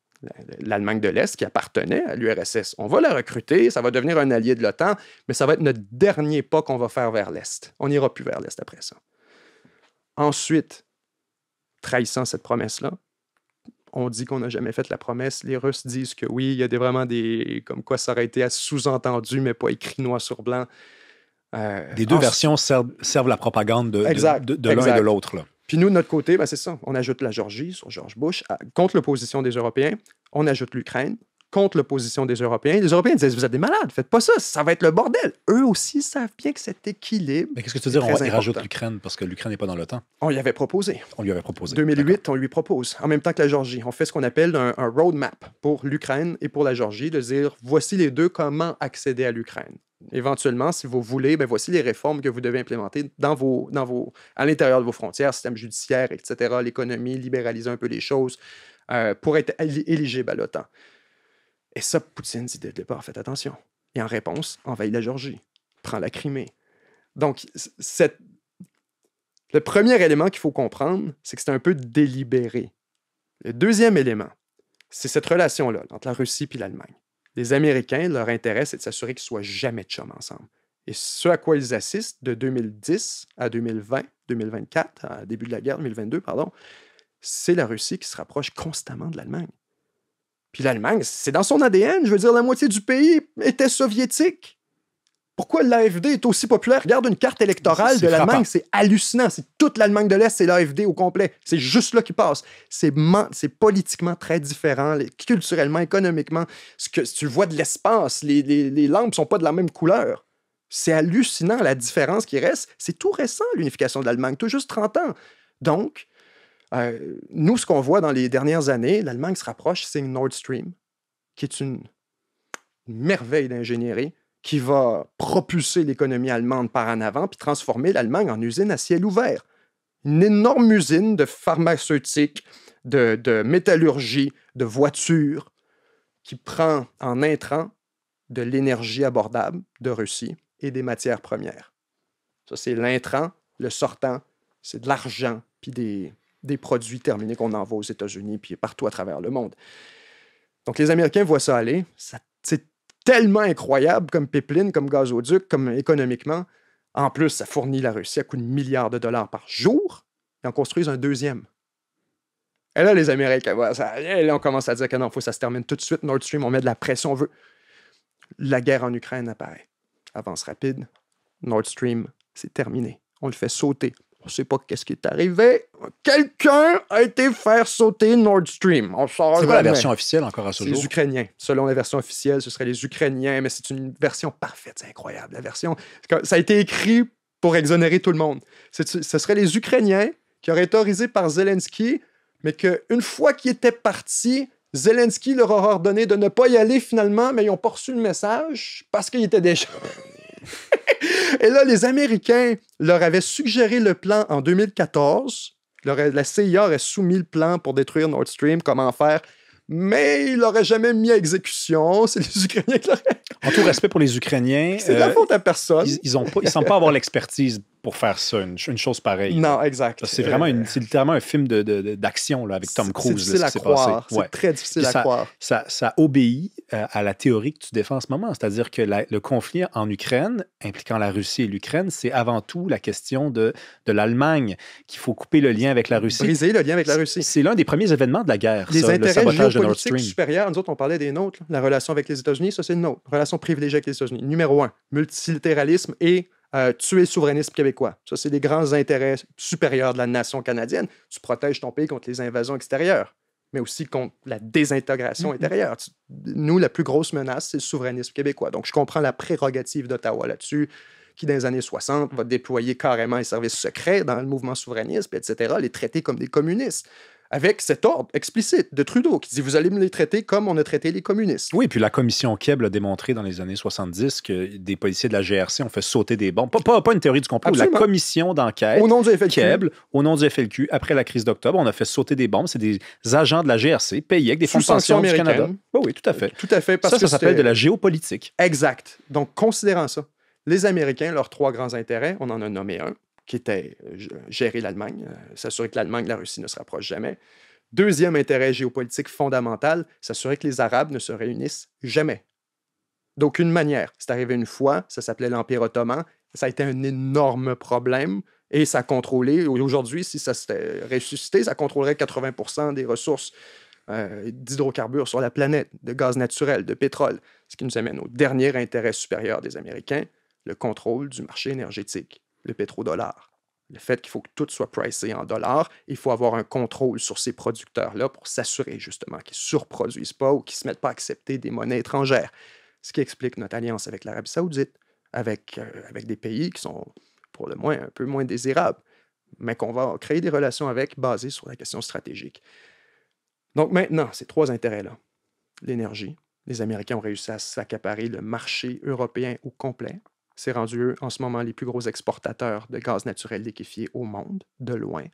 l'Allemagne de l'Est qui appartenait à l'URSS. On va la recruter, ça va devenir un allié de l'OTAN, mais ça va être notre dernier pas qu'on va faire vers l'Est. On n'ira plus vers l'Est après ça. Ensuite, trahissant cette promesse-là, on dit qu'on n'a jamais fait la promesse. Les Russes disent que oui, il y a vraiment des... comme quoi ça aurait été sous-entendu, mais pas écrit noir sur blanc. Les deux versions servent la propagande de l'un et de l'autre. Là. Puis nous, de notre côté, c'est ça. On ajoute la Géorgie sur George Bush contre l'opposition des Européens. On ajoute l'Ukraine contre l'opposition des Européens. Les Européens disent, vous êtes des malades, faites pas ça, ça va être le bordel. Eux aussi savent bien que cet équilibre. Mais qu'est-ce que tu veux dire, on rajoute l'Ukraine parce que l'Ukraine n'est pas dans l'OTAN? On y avait proposé. On lui avait proposé. 2008, on lui propose, en même temps que la Géorgie. On fait ce qu'on appelle un roadmap pour l'Ukraine et pour la Géorgie, de dire, voici les deux, comment accéder à l'Ukraine. Éventuellement, si vous voulez, voici les réformes que vous devez implémenter à l'intérieur de vos frontières, système judiciaire, etc., l'économie, libéraliser un peu les choses pour être éligible à l'OTAN. Et ça, Poutine dit dès le départ, faites attention. Et en réponse, envahit la Géorgie, prend la Crimée. Donc, le premier élément qu'il faut comprendre, c'est que c'est un peu délibéré. Le deuxième élément, c'est cette relation-là entre la Russie et l'Allemagne. Les Américains, leur intérêt, c'est de s'assurer qu'ils ne soient jamais de chums ensemble. Et ce à quoi ils assistent de 2010 à 2020, 2024, à début de la guerre, 2022, pardon, c'est la Russie qui se rapproche constamment de l'Allemagne. Puis l'Allemagne, c'est dans son ADN. Je veux dire, la moitié du pays était soviétique. Pourquoi l'AfD est aussi populaire? Regarde une carte électorale de l'Allemagne, c'est hallucinant. C'est toute l'Allemagne de l'Est, c'est l'AfD au complet. C'est juste là qui passe. C'est politiquement très différent, culturellement, économiquement. Si tu le vois de l'espace, les lampes ne sont pas de la même couleur. C'est hallucinant la différence qui reste. C'est tout récent, l'unification de l'Allemagne, tout juste 30 ans. Donc, nous, ce qu'on voit dans les dernières années, l'Allemagne se rapproche, c'est Nord Stream, qui est une merveille d'ingénierie qui va propulser l'économie allemande par en avant puis transformer l'Allemagne en usine à ciel ouvert. Une énorme usine de pharmaceutique, de métallurgie, de voitures, qui prend en intrant de l'énergie abordable de Russie et des matières premières. Ça, c'est l'intrant. Le sortant, c'est de l'argent puis des produits terminés qu'on envoie aux États-Unis puis partout à travers le monde. Donc, les Américains voient ça aller. C'est tellement incroyable comme pipeline, comme gazoduc, comme économiquement. En plus, ça fournit la Russie à coût de milliards de dollars par jour. Et on construise un deuxième. Et là, les Américains, et là, on commence à dire que non, il faut que ça se termine tout de suite. Nord Stream, on met de la pression, on veut. La guerre en Ukraine apparaît. Avance rapide. Nord Stream, c'est terminé. On le fait sauter. On ne sait pas qu'est-ce qui est arrivé. Quelqu'un a été faire sauter Nord Stream. On saura C'est quoi la jamais. version officielle encore à ce jour? Les Ukrainiens. Selon la version officielle, ce seraient les Ukrainiens, mais c'est une version parfaite. C'est incroyable. La version, ça a été écrit pour exonérer tout le monde. Ce seraient les Ukrainiens qui auraient été autorisés par Zelensky, mais qu'une fois qu'ils étaient partis, Zelensky leur aurait ordonné de ne pas y aller finalement, mais ils n'ont pas reçu le message parce qu'ils étaient déjà... Et là, les Américains leur avaient suggéré le plan en 2014. La CIA aurait soumis le plan pour détruire Nord Stream, comment faire, mais ils l'auraient jamais mis à exécution. C'est les Ukrainiens qui l'auraient... En tout respect pour les Ukrainiens, c'est de la faute à personne. Ils ne semblent pas avoir l'expertise pour faire ça, une chose pareille. Non, exact. C'est littéralement un film d'action là, avec Tom Cruise. C'est difficile à croire. C'est très difficile à croire. Ça obéit à la théorie que tu défends en ce moment. C'est-à-dire que le conflit en Ukraine, impliquant la Russie et l'Ukraine, c'est avant tout la question de l'Allemagne, qu'il faut couper le lien avec la Russie. Briser le lien avec la Russie. C'est l'un des premiers événements de la guerre, les intérêts le sabotage de Nord Stream. supérieurs, nous autres, on parlait des nôtres. La relation avec les États-Unis, ça, c'est une nôtre. Relation privilégiée avec les États-Unis. Numéro 1, multilatéralisme et tuer le souverainisme québécois. Ça, c'est des grands intérêts supérieurs de la nation canadienne. Tu protèges ton pays contre les invasions extérieures, mais aussi contre la désintégration intérieure. Nous, la plus grosse menace, c'est le souverainisme québécois. Donc, je comprends la prérogative d'Ottawa là-dessus, qui, dans les années 60, va déployer carrément les services secrets dans le mouvement souverainiste, etc., les traiter comme des communistes, avec cet ordre explicite de Trudeau qui dit « Vous allez me les traiter comme on a traité les communistes ». Oui, puis la commission Keb a démontré dans les années 70 que des policiers de la GRC ont fait sauter des bombes. Pas une théorie du complot, Absolument. La commission d'enquête au nom du FLQ. Keb, au nom du FLQ, après la crise d'octobre, on a fait sauter des bombes. C'est des agents de la GRC payés avec des fonds de pension du Canada. Oui, tout à fait. Tout à fait. Ça s'appelle de la géopolitique. Exact. Donc, considérant ça, les Américains, leurs trois grands intérêts, on en a nommé un, qui était gérer l'Allemagne, s'assurer que l'Allemagne et la Russie ne se rapprochent jamais. Deuxième intérêt géopolitique fondamental, s'assurer que les Arabes ne se réunissent jamais. D'aucune manière. C'est arrivé une fois, ça s'appelait l'Empire ottoman, ça a été un énorme problème et ça a contrôlé, aujourd'hui, si ça s'était ressuscité, ça contrôlerait 80% des ressources d'hydrocarbures sur la planète, de gaz naturel, de pétrole, ce qui nous amène au dernier intérêt supérieur des Américains, le contrôle du marché énergétique, le pétrodollar. Le fait qu'il faut que tout soit pricé en dollars, il faut avoir un contrôle sur ces producteurs-là pour s'assurer justement qu'ils ne surproduisent pas ou qu'ils ne se mettent pas à accepter des monnaies étrangères. Ce qui explique notre alliance avec l'Arabie saoudite, avec des pays qui sont pour le moins un peu moins désirables, mais qu'on va créer des relations avec basées sur la question stratégique. Donc maintenant, ces trois intérêts-là, l'énergie, les Américains ont réussi à s'accaparer le marché européen au complet. C'est rendu, eux, en ce moment, les plus gros exportateurs de gaz naturel liquéfié au monde, de loin,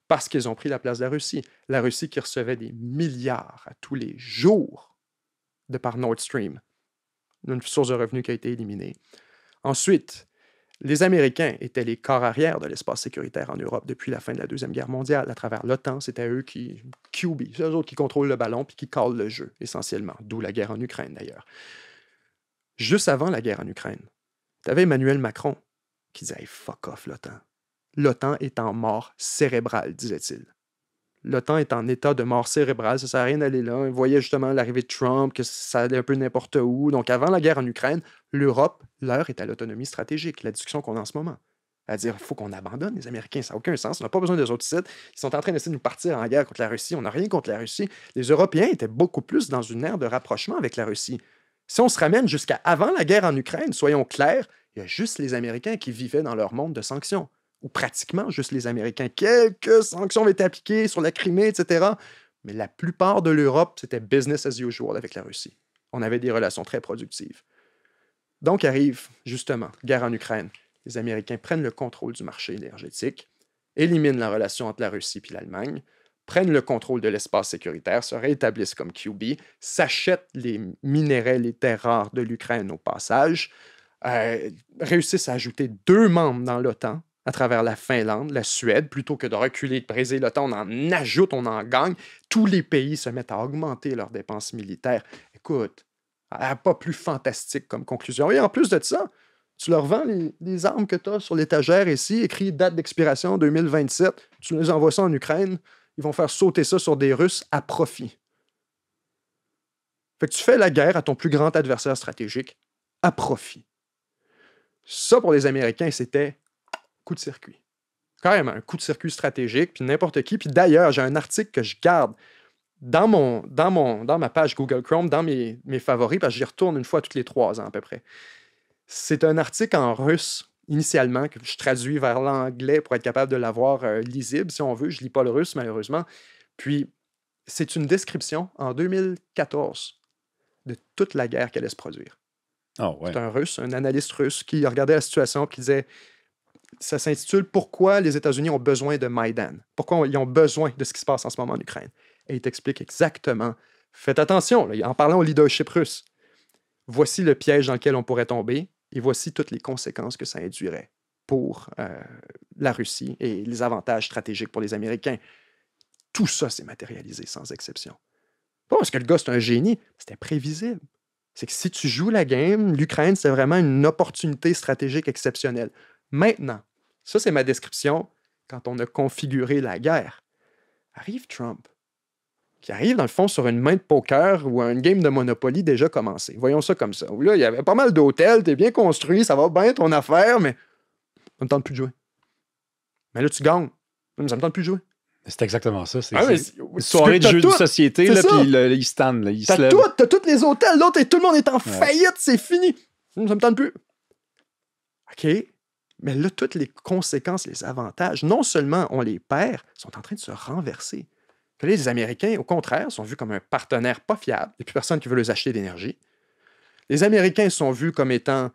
parce qu'ils ont pris la place de la Russie. La Russie qui recevait des milliards à tous les jours de par Nord Stream, une source de revenus qui a été éliminée. Ensuite, les Américains étaient les corps arrière de l'espace sécuritaire en Europe depuis la fin de la Deuxième Guerre mondiale. À travers l'OTAN, c'était eux qui QB, c'est eux autres qui contrôlent le ballon puis qui calent le jeu, essentiellement, d'où la guerre en Ukraine, d'ailleurs. Juste avant la guerre en Ukraine, tu avais Emmanuel Macron qui disait hey, « fuck off l'OTAN ». L'OTAN est en mort cérébrale, disait-il. l'OTAN est en état de mort cérébrale, ça ne sert à rien d'aller là. On voyait justement l'arrivée de Trump, que ça allait un peu n'importe où. Donc, avant la guerre en Ukraine, l'Europe, l'heure est à l'autonomie stratégique, la discussion qu'on a en ce moment. À dire, il faut qu'on abandonne les Américains, ça n'a aucun sens, on n'a pas besoin des autres sites. Ils sont en train d'essayer de nous partir en guerre contre la Russie, on n'a rien contre la Russie. Les Européens étaient beaucoup plus dans une ère de rapprochement avec la Russie. Si on se ramène jusqu'à avant la guerre en Ukraine, soyons clairs, il y a juste les Américains qui vivaient dans leur monde de sanctions. Ou pratiquement juste les Américains. Quelques sanctions avaient été appliquées sur la Crimée, etc. Mais la plupart de l'Europe, c'était business as usual avec la Russie. On avait des relations très productives. Donc arrive, justement, guerre en Ukraine. Les Américains prennent le contrôle du marché énergétique, éliminent la relation entre la Russie et l'Allemagne, prennent le contrôle de l'espace sécuritaire, se rétablissent comme QB, s'achètent les minéraux, les terres rares de l'Ukraine au passage, réussissent à ajouter 2 membres dans l'OTAN, à travers la Finlande, la Suède, plutôt que de reculer, de briser l'OTAN, on en ajoute, on en gagne. Tous les pays se mettent à augmenter leurs dépenses militaires. Écoute, pas plus fantastique comme conclusion. Et en plus de ça, tu leur vends les armes que tu as sur l'étagère ici, écrit date d'expiration 2027, tu les envoies ça en Ukraine, ils vont faire sauter ça sur des Russes à profit. Fait que tu fais la guerre à ton plus grand adversaire stratégique à profit. Ça, pour les Américains, c'était coup de circuit. Carrément, un coup de circuit stratégique, puis n'importe qui. Puis d'ailleurs, j'ai un article que je garde dans ma page Google Chrome, dans mes favoris, parce que j'y retourne une fois toutes les 3 ans à peu près. C'est un article en russe, initialement, que je traduis vers l'anglais pour être capable de l'avoir lisible, si on veut. Je ne lis pas le russe, malheureusement. Puis, c'est une description, en 2014, de toute la guerre qui allait se produire. Oh, ouais. C'est un russe, un analyste russe, qui regardait la situation et qui disait... Ça s'intitule « Pourquoi les États-Unis ont besoin de Maïdan? Pourquoi ils ont besoin de ce qui se passe en ce moment en Ukraine? » Et il t'explique exactement. Faites attention, là, en parlant au leadership russe. Voici le piège dans lequel on pourrait tomber et voici toutes les conséquences que ça induirait pour la Russie et les avantages stratégiques pour les Américains. Tout ça s'est matérialisé sans exception. Pas parce que le gars, c'est un génie, c'était prévisible. C'est que si tu joues la game, l'Ukraine, c'est vraiment une opportunité stratégique exceptionnelle. Maintenant, ça c'est ma description quand on a configuré la guerre. Arrive Trump, qui arrive dans le fond sur une main de poker ou une game de Monopoly déjà commencée. Voyons ça comme ça. Là, il y avait pas mal d'hôtels, t'es bien construit, ça va bien ton affaire, mais ça me tente plus de jouer. Mais là, tu gagnes. Mais ça me tente plus de jouer. C'est exactement ça. C'est une soirée de jeu de société, là, puis il stand, là, il se lève. T'as tous les hôtels, l'autre, et tout le monde est en faillite, c'est fini. Ça me tente plus. OK. Mais là, toutes les conséquences, les avantages, non seulement on les perd, sont en train de se renverser. Que les Américains, au contraire, sont vus comme un partenaire pas fiable. Il n'y a plus personne qui veut les acheter d'énergie. Les Américains sont vus comme étant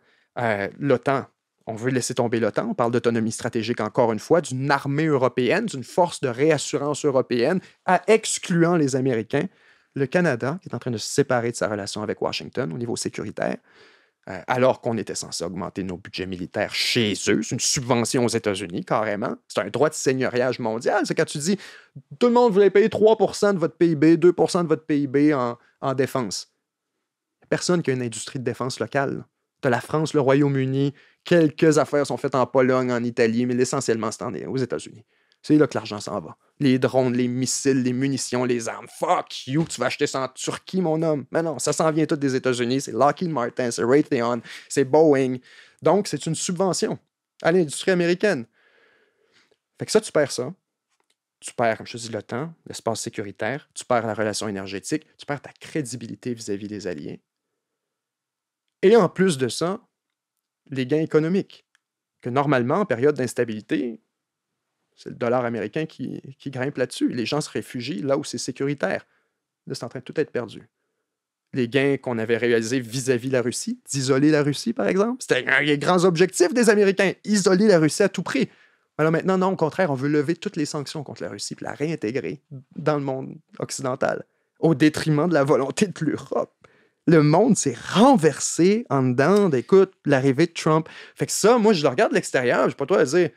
l'OTAN. On veut laisser tomber l'OTAN. On parle d'autonomie stratégique encore une fois, d'une armée européenne, d'une force de réassurance européenne, excluant les Américains. Le Canada, qui est en train de se séparer de sa relation avec Washington au niveau sécuritaire, alors qu'on était censé augmenter nos budgets militaires chez eux. C'est une subvention aux États-Unis, carrément. C'est un droit de seigneuriage mondial. C'est quand tu dis tout le monde voulait payer 3% de votre PIB, 2% de votre PIB en défense. Il n'y a personne qui a une industrie de défense locale. Tu as la France, le Royaume-Uni, quelques affaires sont faites en Pologne, en Italie, mais essentiellement, c'est aux États-Unis. C'est là que l'argent s'en va. Les drones, les missiles, les munitions, les armes. Fuck you, tu vas acheter ça en Turquie, mon homme. Mais non, ça s'en vient tout des États-Unis. C'est Lockheed Martin, c'est Raytheon, c'est Boeing. Donc, c'est une subvention à l'industrie américaine. Fait que ça, tu perds ça. Tu perds, comme je te dis, le temps, l'espace sécuritaire. Tu perds la relation énergétique. Tu perds ta crédibilité vis-à-vis des alliés. Et en plus de ça, les gains économiques. Que normalement, en période d'instabilité, c'est le dollar américain qui grimpe là-dessus. Les gens se réfugient là où c'est sécuritaire. Là, c'est en train de tout être perdu. Les gains qu'on avait réalisés vis-à-vis la Russie, d'isoler la Russie, par exemple, c'était un des grands objectifs des Américains, isoler la Russie à tout prix. Alors maintenant, non, au contraire, on veut lever toutes les sanctions contre la Russie et la réintégrer dans le monde occidental, au détriment de la volonté de l'Europe. Le monde s'est renversé en dedans d'écoute l'arrivée de Trump. Fait que ça, moi, je le regarde de l'extérieur, je n'ai pas toi à dire...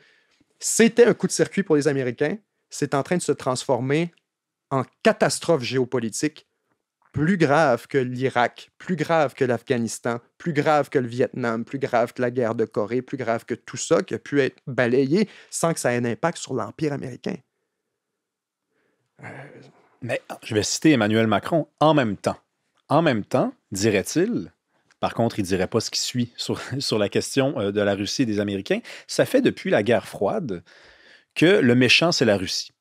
C'était un coup de circuit pour les Américains. C'est en train de se transformer en catastrophe géopolitique plus grave que l'Irak, plus grave que l'Afghanistan, plus grave que le Vietnam, plus grave que la guerre de Corée, plus grave que tout ça qui a pu être balayé sans que ça ait un impact sur l'Empire américain. Mais je vais citer Emmanuel Macron, en même temps. En même temps, dirait-il, par contre, il ne dirait pas ce qui suit sur la question de la Russie et des Américains, ça fait depuis la guerre froide que le méchant, c'est la Russie.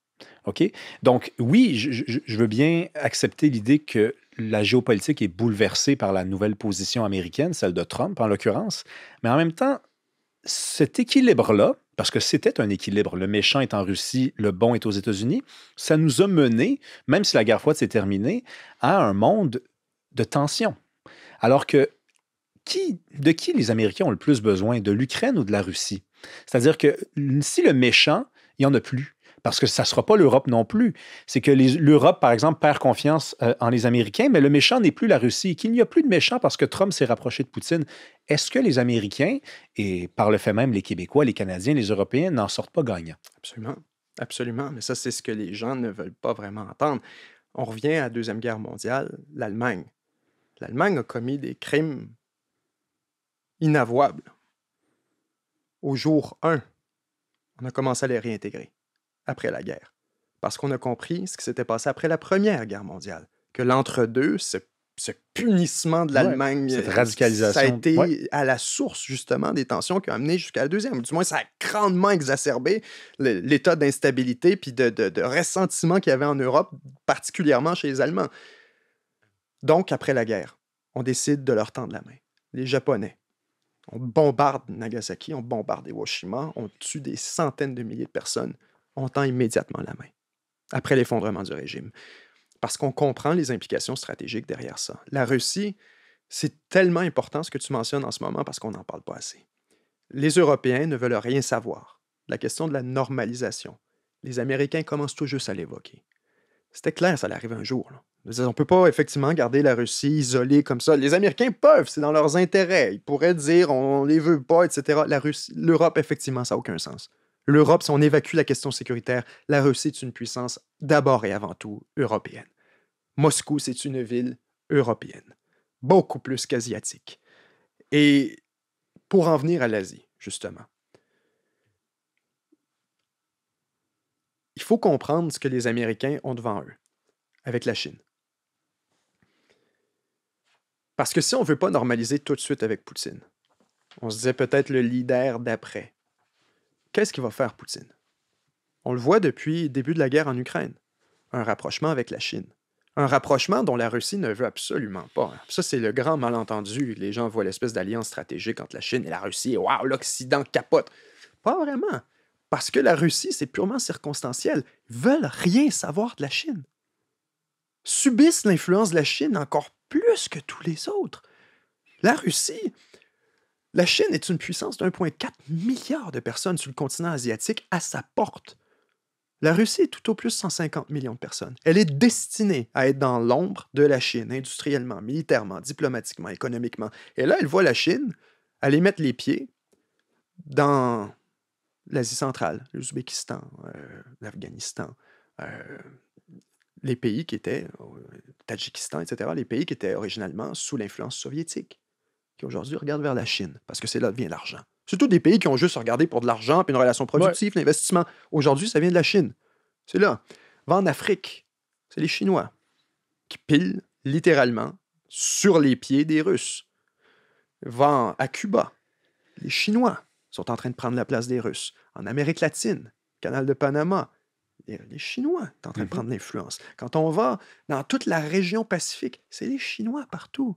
OK? Donc, oui, je veux bien accepter l'idée que la géopolitique est bouleversée par la nouvelle position américaine, celle de Trump en l'occurrence, mais en même temps, cet équilibre-là, parce que c'était un équilibre, le méchant est en Russie, le bon est aux États-Unis, ça nous a mené, même si la guerre froide s'est terminée, à un monde de tension. Alors que de qui les Américains ont le plus besoin, de l'Ukraine ou de la Russie? C'est-à-dire que si le méchant, il n'y en a plus. Parce que ça ne sera pas l'Europe non plus. C'est que l'Europe, par exemple, perd confiance en les Américains, mais le méchant n'est plus la Russie. Qu'il n'y a plus de méchant parce que Trump s'est rapproché de Poutine. Est-ce que les Américains, et par le fait même les Québécois, les Canadiens, les Européens, n'en sortent pas gagnants? Absolument. Absolument. Mais ça, c'est ce que les gens ne veulent pas vraiment entendre. On revient à la Deuxième Guerre mondiale, l'Allemagne. L'Allemagne a commis des crimes inavouables. Au jour 1, on a commencé à les réintégrer après la guerre. Parce qu'on a compris ce qui s'était passé après la Première Guerre mondiale. Que l'entre-deux, ce punissement de l'Allemagne, cette radicalisation, ça a été à la source, justement, des tensions qui ont amené jusqu'à la Deuxième. Du moins, ça a grandement exacerbé l'état d'instabilité puis de ressentiment qu'il y avait en Europe, particulièrement chez les Allemands. Donc, après la guerre, on décide de leur tendre la main. Les Japonais. On bombarde Nagasaki, on bombarde Hiroshima, on tue des centaines de milliers de personnes. On tend immédiatement la main, après l'effondrement du régime. Parce qu'on comprend les implications stratégiques derrière ça. La Russie, c'est tellement important ce que tu mentionnes en ce moment parce qu'on n'en parle pas assez. Les Européens ne veulent rien savoir. La question de la normalisation. Les Américains commencent tout juste à l'évoquer. C'était clair, ça allait arriver un jour. Là. On ne peut pas effectivement garder la Russie isolée comme ça. Les Américains peuvent, c'est dans leurs intérêts. Ils pourraient dire on les veut pas, etc. L'Europe, effectivement, ça n'a aucun sens. L'Europe, si on évacue la question sécuritaire, la Russie est une puissance d'abord et avant tout européenne. Moscou, c'est une ville européenne, beaucoup plus qu'asiatique. Et pour en venir à l'Asie, justement, il faut comprendre ce que les Américains ont devant eux, avec la Chine. Parce que si on ne veut pas normaliser tout de suite avec Poutine, on se disait peut-être le leader d'après. Qu'est-ce qu'il va faire, Poutine? On le voit depuis le début de la guerre en Ukraine. Un rapprochement avec la Chine. Un rapprochement dont la Russie ne veut absolument pas. Ça, c'est le grand malentendu. Les gens voient l'espèce d'alliance stratégique entre la Chine et la Russie. Et waouh, l'Occident capote. Pas vraiment. Parce que la Russie, c'est purement circonstanciel. Ils veulent rien savoir de la Chine. Subissent l'influence de la Chine encore plus que tous les autres. La Russie, la Chine est une puissance d'1,4 milliard de personnes sur le continent asiatique à sa porte. La Russie est tout au plus 150 millions de personnes. Elle est destinée à être dans l'ombre de la Chine, industriellement, militairement, diplomatiquement, économiquement. Et là, elle voit la Chine aller mettre les pieds dans l'Asie centrale, l'Ouzbékistan, l'Afghanistan, les pays qui étaient, Tadjikistan, etc., les pays qui étaient originalement sous l'influence soviétique, qui aujourd'hui regardent vers la Chine, parce que c'est là que vient l'argent. Surtout des pays qui ont juste regardé pour de l'argent puis une relation productive, l'investissement. Aujourd'hui, ça vient de la Chine. C'est là. Va en Afrique, c'est les Chinois qui pilent littéralement sur les pieds des Russes. Va à Cuba, les Chinois sont en train de prendre la place des Russes. En Amérique latine, canal de Panama, les Chinois sont en train de prendre l'influence. Quand on va dans toute la région Pacifique, c'est les Chinois partout.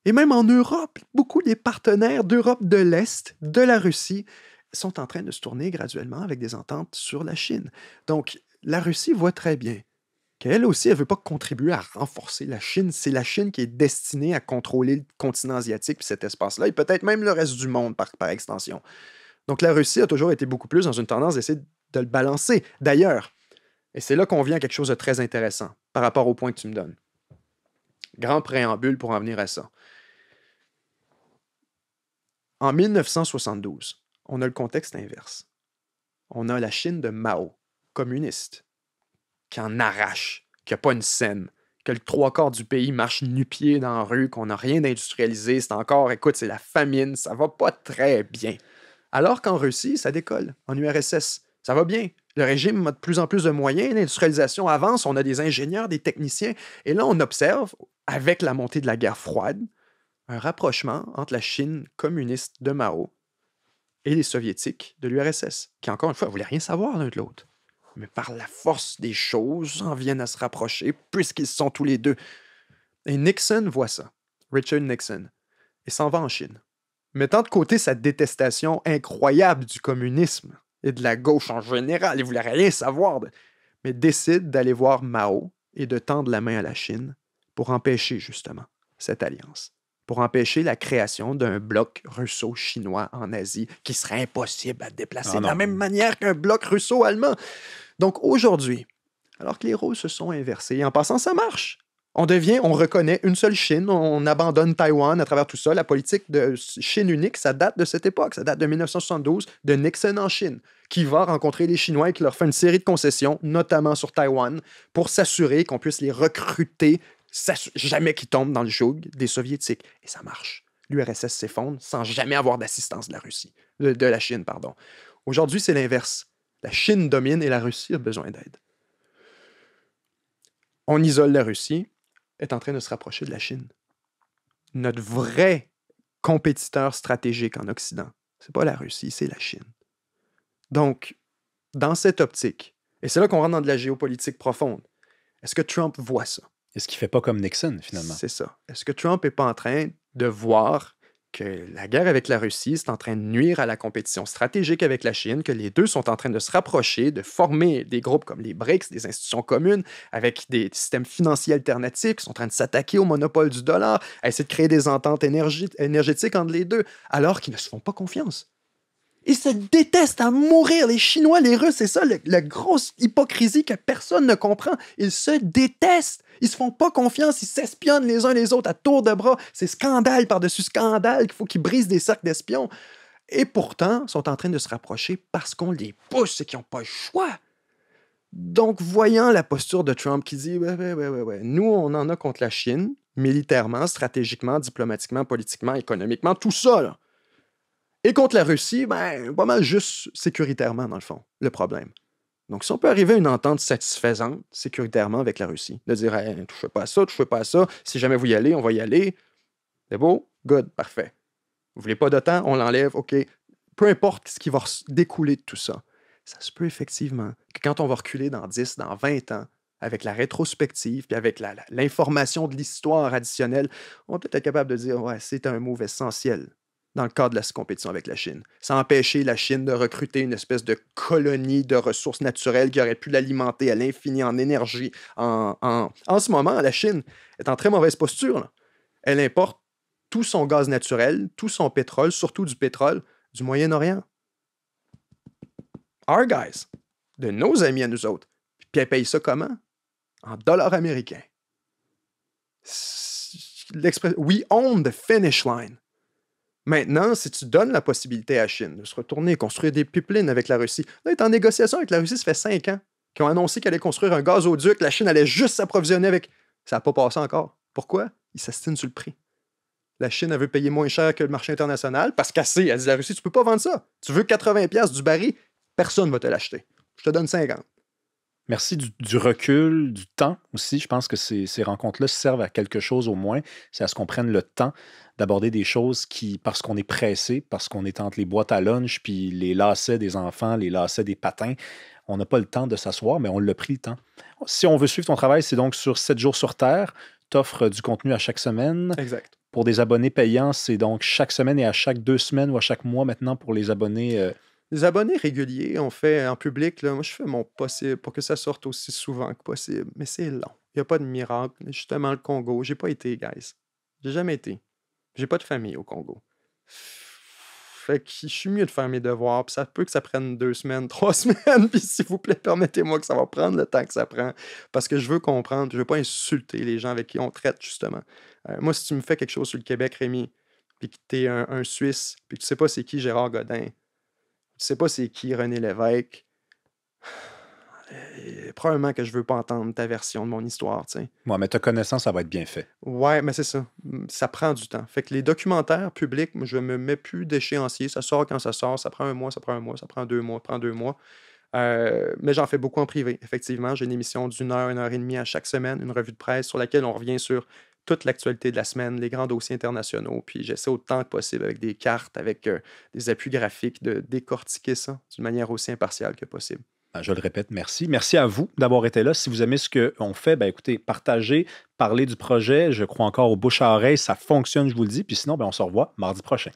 Et même en Europe, beaucoup des partenaires d'Europe de l'Est, de la Russie, sont en train de se tourner graduellement avec des ententes sur la Chine. Donc, la Russie voit très bien qu'elle aussi, elle ne veut pas contribuer à renforcer la Chine. C'est la Chine qui est destinée à contrôler le continent asiatique puis cet espace-là, et peut-être même le reste du monde par extension. Donc, la Russie a toujours été beaucoup plus dans une tendance d'essayer de le balancer. D'ailleurs, et c'est là qu'on vient à quelque chose de très intéressant par rapport au point que tu me donnes. Grand préambule pour en venir à ça. En 1972, on a le contexte inverse. On a la Chine de Mao, communiste, qui en arrache, qui n'a pas une scène, que le 3/4 du pays marche nu-pied dans la rue, qu'on n'a rien d'industrialisé, c'est encore, écoute, c'est la famine, ça va pas très bien. Alors qu'en Russie, ça décolle. En URSS, ça va bien. Le régime a de plus en plus de moyens, l'industrialisation avance, on a des ingénieurs, des techniciens, et là, on observe, avec la montée de la guerre froide, un rapprochement entre la Chine communiste de Mao et les soviétiques de l'URSS, qui, encore une fois, ne voulaient rien savoir l'un de l'autre. Mais par la force des choses, en viennent à se rapprocher, puisqu'ils sont tous les deux. Et Nixon voit ça, Richard Nixon, et s'en va en Chine, mettant de côté sa détestation incroyable du communisme et de la gauche en général, il voulait rien savoir, mais décide d'aller voir Mao et de tendre la main à la Chine pour empêcher justement cette alliance, pour empêcher la création d'un bloc russo-chinois en Asie qui serait impossible à déplacer de la même manière qu'un bloc russo-allemand. Donc aujourd'hui, alors que les rôles se sont inversés, en passant, ça marche. On reconnaît une seule Chine, on abandonne Taïwan à travers tout ça. La politique de Chine unique, ça date de cette époque, ça date de 1972, de Nixon en Chine, qui va rencontrer les Chinois et qui leur fait une série de concessions, notamment sur Taïwan, pour s'assurer qu'on puisse les recruter, jamais qu'ils tombent dans le joug des Soviétiques. Et ça marche. L'URSS s'effondre sans jamais avoir d'assistance de la Russie, de la Chine, pardon. Aujourd'hui, c'est l'inverse. La Chine domine et la Russie a besoin d'aide. On isole la Russie, est en train de se rapprocher de la Chine. Notre vrai compétiteur stratégique en Occident, c'est pas la Russie, c'est la Chine. Donc, dans cette optique, et c'est là qu'on rentre dans de la géopolitique profonde, est-ce que Trump voit ça? Est-ce qu'il fait pas comme Nixon, finalement? C'est ça. Est-ce que Trump n'est pas en train de voir que la guerre avec la Russie est en train de nuire à la compétition stratégique avec la Chine, que les deux sont en train de se rapprocher, de former des groupes comme les BRICS, des institutions communes, avec des systèmes financiers alternatifs qui sont en train de s'attaquer au monopole du dollar, à essayer de créer des ententes énergétiques entre les deux, alors qu'ils ne se font pas confiance. Ils se détestent à mourir, les Chinois, les Russes, c'est ça, la grosse hypocrisie que personne ne comprend. Ils se détestent, ils se font pas confiance, ils s'espionnent les uns les autres à tour de bras. C'est scandale par-dessus scandale qu'il faut qu'ils brisent des cercles d'espions. Et pourtant, ils sont en train de se rapprocher parce qu'on les pousse et qu'ils n'ont pas le choix. Donc, voyant la posture de Trump qui dit ouais, nous, on en a contre la Chine, militairement, stratégiquement, diplomatiquement, politiquement, économiquement, tout ça, là. Et contre la Russie, pas mal juste sécuritairement, dans le fond, le problème. Donc, si on peut arriver à une entente satisfaisante sécuritairement avec la Russie, de dire hey, touchez pas à ça, si jamais vous y allez, on va y aller. C'est beau? Good, parfait. Vous voulez pas d'OTAN? On l'enlève, OK. Peu importe ce qui va découler de tout ça, ça se peut effectivement que quand on va reculer dans 10, dans 20 ans, avec la rétrospective, puis avec l'information de l'histoire additionnelle, on va peut-être être capable de dire ouais, c'est un move essentiel dans le cadre de la compétition avec la Chine. Ça a empêché la Chine de recruter une espèce de colonie de ressources naturelles qui aurait pu l'alimenter à l'infini en énergie. En ce moment, la Chine est en très mauvaise posture, là. Elle importe tout son gaz naturel, tout son pétrole, surtout du pétrole, du Moyen-Orient. Our guys, de nos amis à nous autres. Puis elle paye ça comment? En dollars américains. We own the finish line. Maintenant, si tu donnes la possibilité à la Chine de se retourner, construire des pipelines avec la Russie, là, elle est en négociation avec la Russie, ça fait 5 ans, qui ont annoncé qu'elle allait construire un gazoduc, la Chine allait juste s'approvisionner avec. Ça n'a pas passé encore. Pourquoi? Ils s'astinent sur le prix. La Chine, elle veut payer moins cher que le marché international parce qu'elle dit à la Russie, tu peux pas vendre ça. Tu veux 80$ du baril, personne ne va te l'acheter. Je te donne 50. Merci du recul, du temps aussi. Je pense que ces rencontres-là servent à quelque chose au moins. C'est à ce qu'on prenne le temps d'aborder des choses qui, parce qu'on est pressé, parce qu'on est entre les boîtes à lunch, puis les lacets des enfants, les lacets des patins, on n'a pas le temps de s'asseoir, mais on l'a pris le temps. Si on veut suivre ton travail, c'est donc sur 7 jours sur Terre. Tu offres du contenu à chaque semaine. Exact. Pour des abonnés payants, c'est donc chaque semaine et à chaque 2 semaines ou à chaque mois maintenant pour les abonnés... Les abonnés réguliers, on fait en public, là, moi je fais mon possible pour que ça sorte aussi souvent que possible, mais c'est long. Il n'y a pas de miracle. Justement, le Congo, j'ai pas été, guys. J'ai jamais été. J'ai pas de famille au Congo. Fait que je suis mieux de faire mes devoirs, puis ça peut que ça prenne 2 semaines, 3 semaines, puis s'il vous plaît, permettez-moi que ça va prendre le temps que ça prend, parce que je veux comprendre, je veux pas insulter les gens avec qui on traite, justement. Moi, si tu me fais quelque chose sur le Québec, Rémi, puis que t'es un Suisse, puis que tu sais pas c'est qui Gérard Godin, tu sais pas c'est qui René Lévesque, probablement que je veux pas entendre ta version de mon histoire, tu sais. Ouais, mais ta connaissance, ça va être bien fait. Ouais, mais c'est ça. Ça prend du temps. Fait que les documentaires publics, moi, je me mets plus d'échéancier. Ça sort quand ça sort. Ça prend un mois, ça prend 2 mois, ça prend 2 mois. Mais j'en fais beaucoup en privé. Effectivement, j'ai une émission une heure et demie à chaque semaine, une revue de presse sur laquelle on revient sur toute l'actualité de la semaine, les grands dossiers internationaux. Puis j'essaie autant que possible avec des cartes, avec des appuis graphiques, de décortiquer ça d'une manière aussi impartiale que possible. Je le répète, merci. Merci à vous d'avoir été là. Si vous aimez ce qu'on fait, ben écoutez, partagez, parlez du projet. Je crois encore au bouche à oreille. Ça fonctionne, je vous le dis. Puis sinon, ben on se revoit mardi prochain.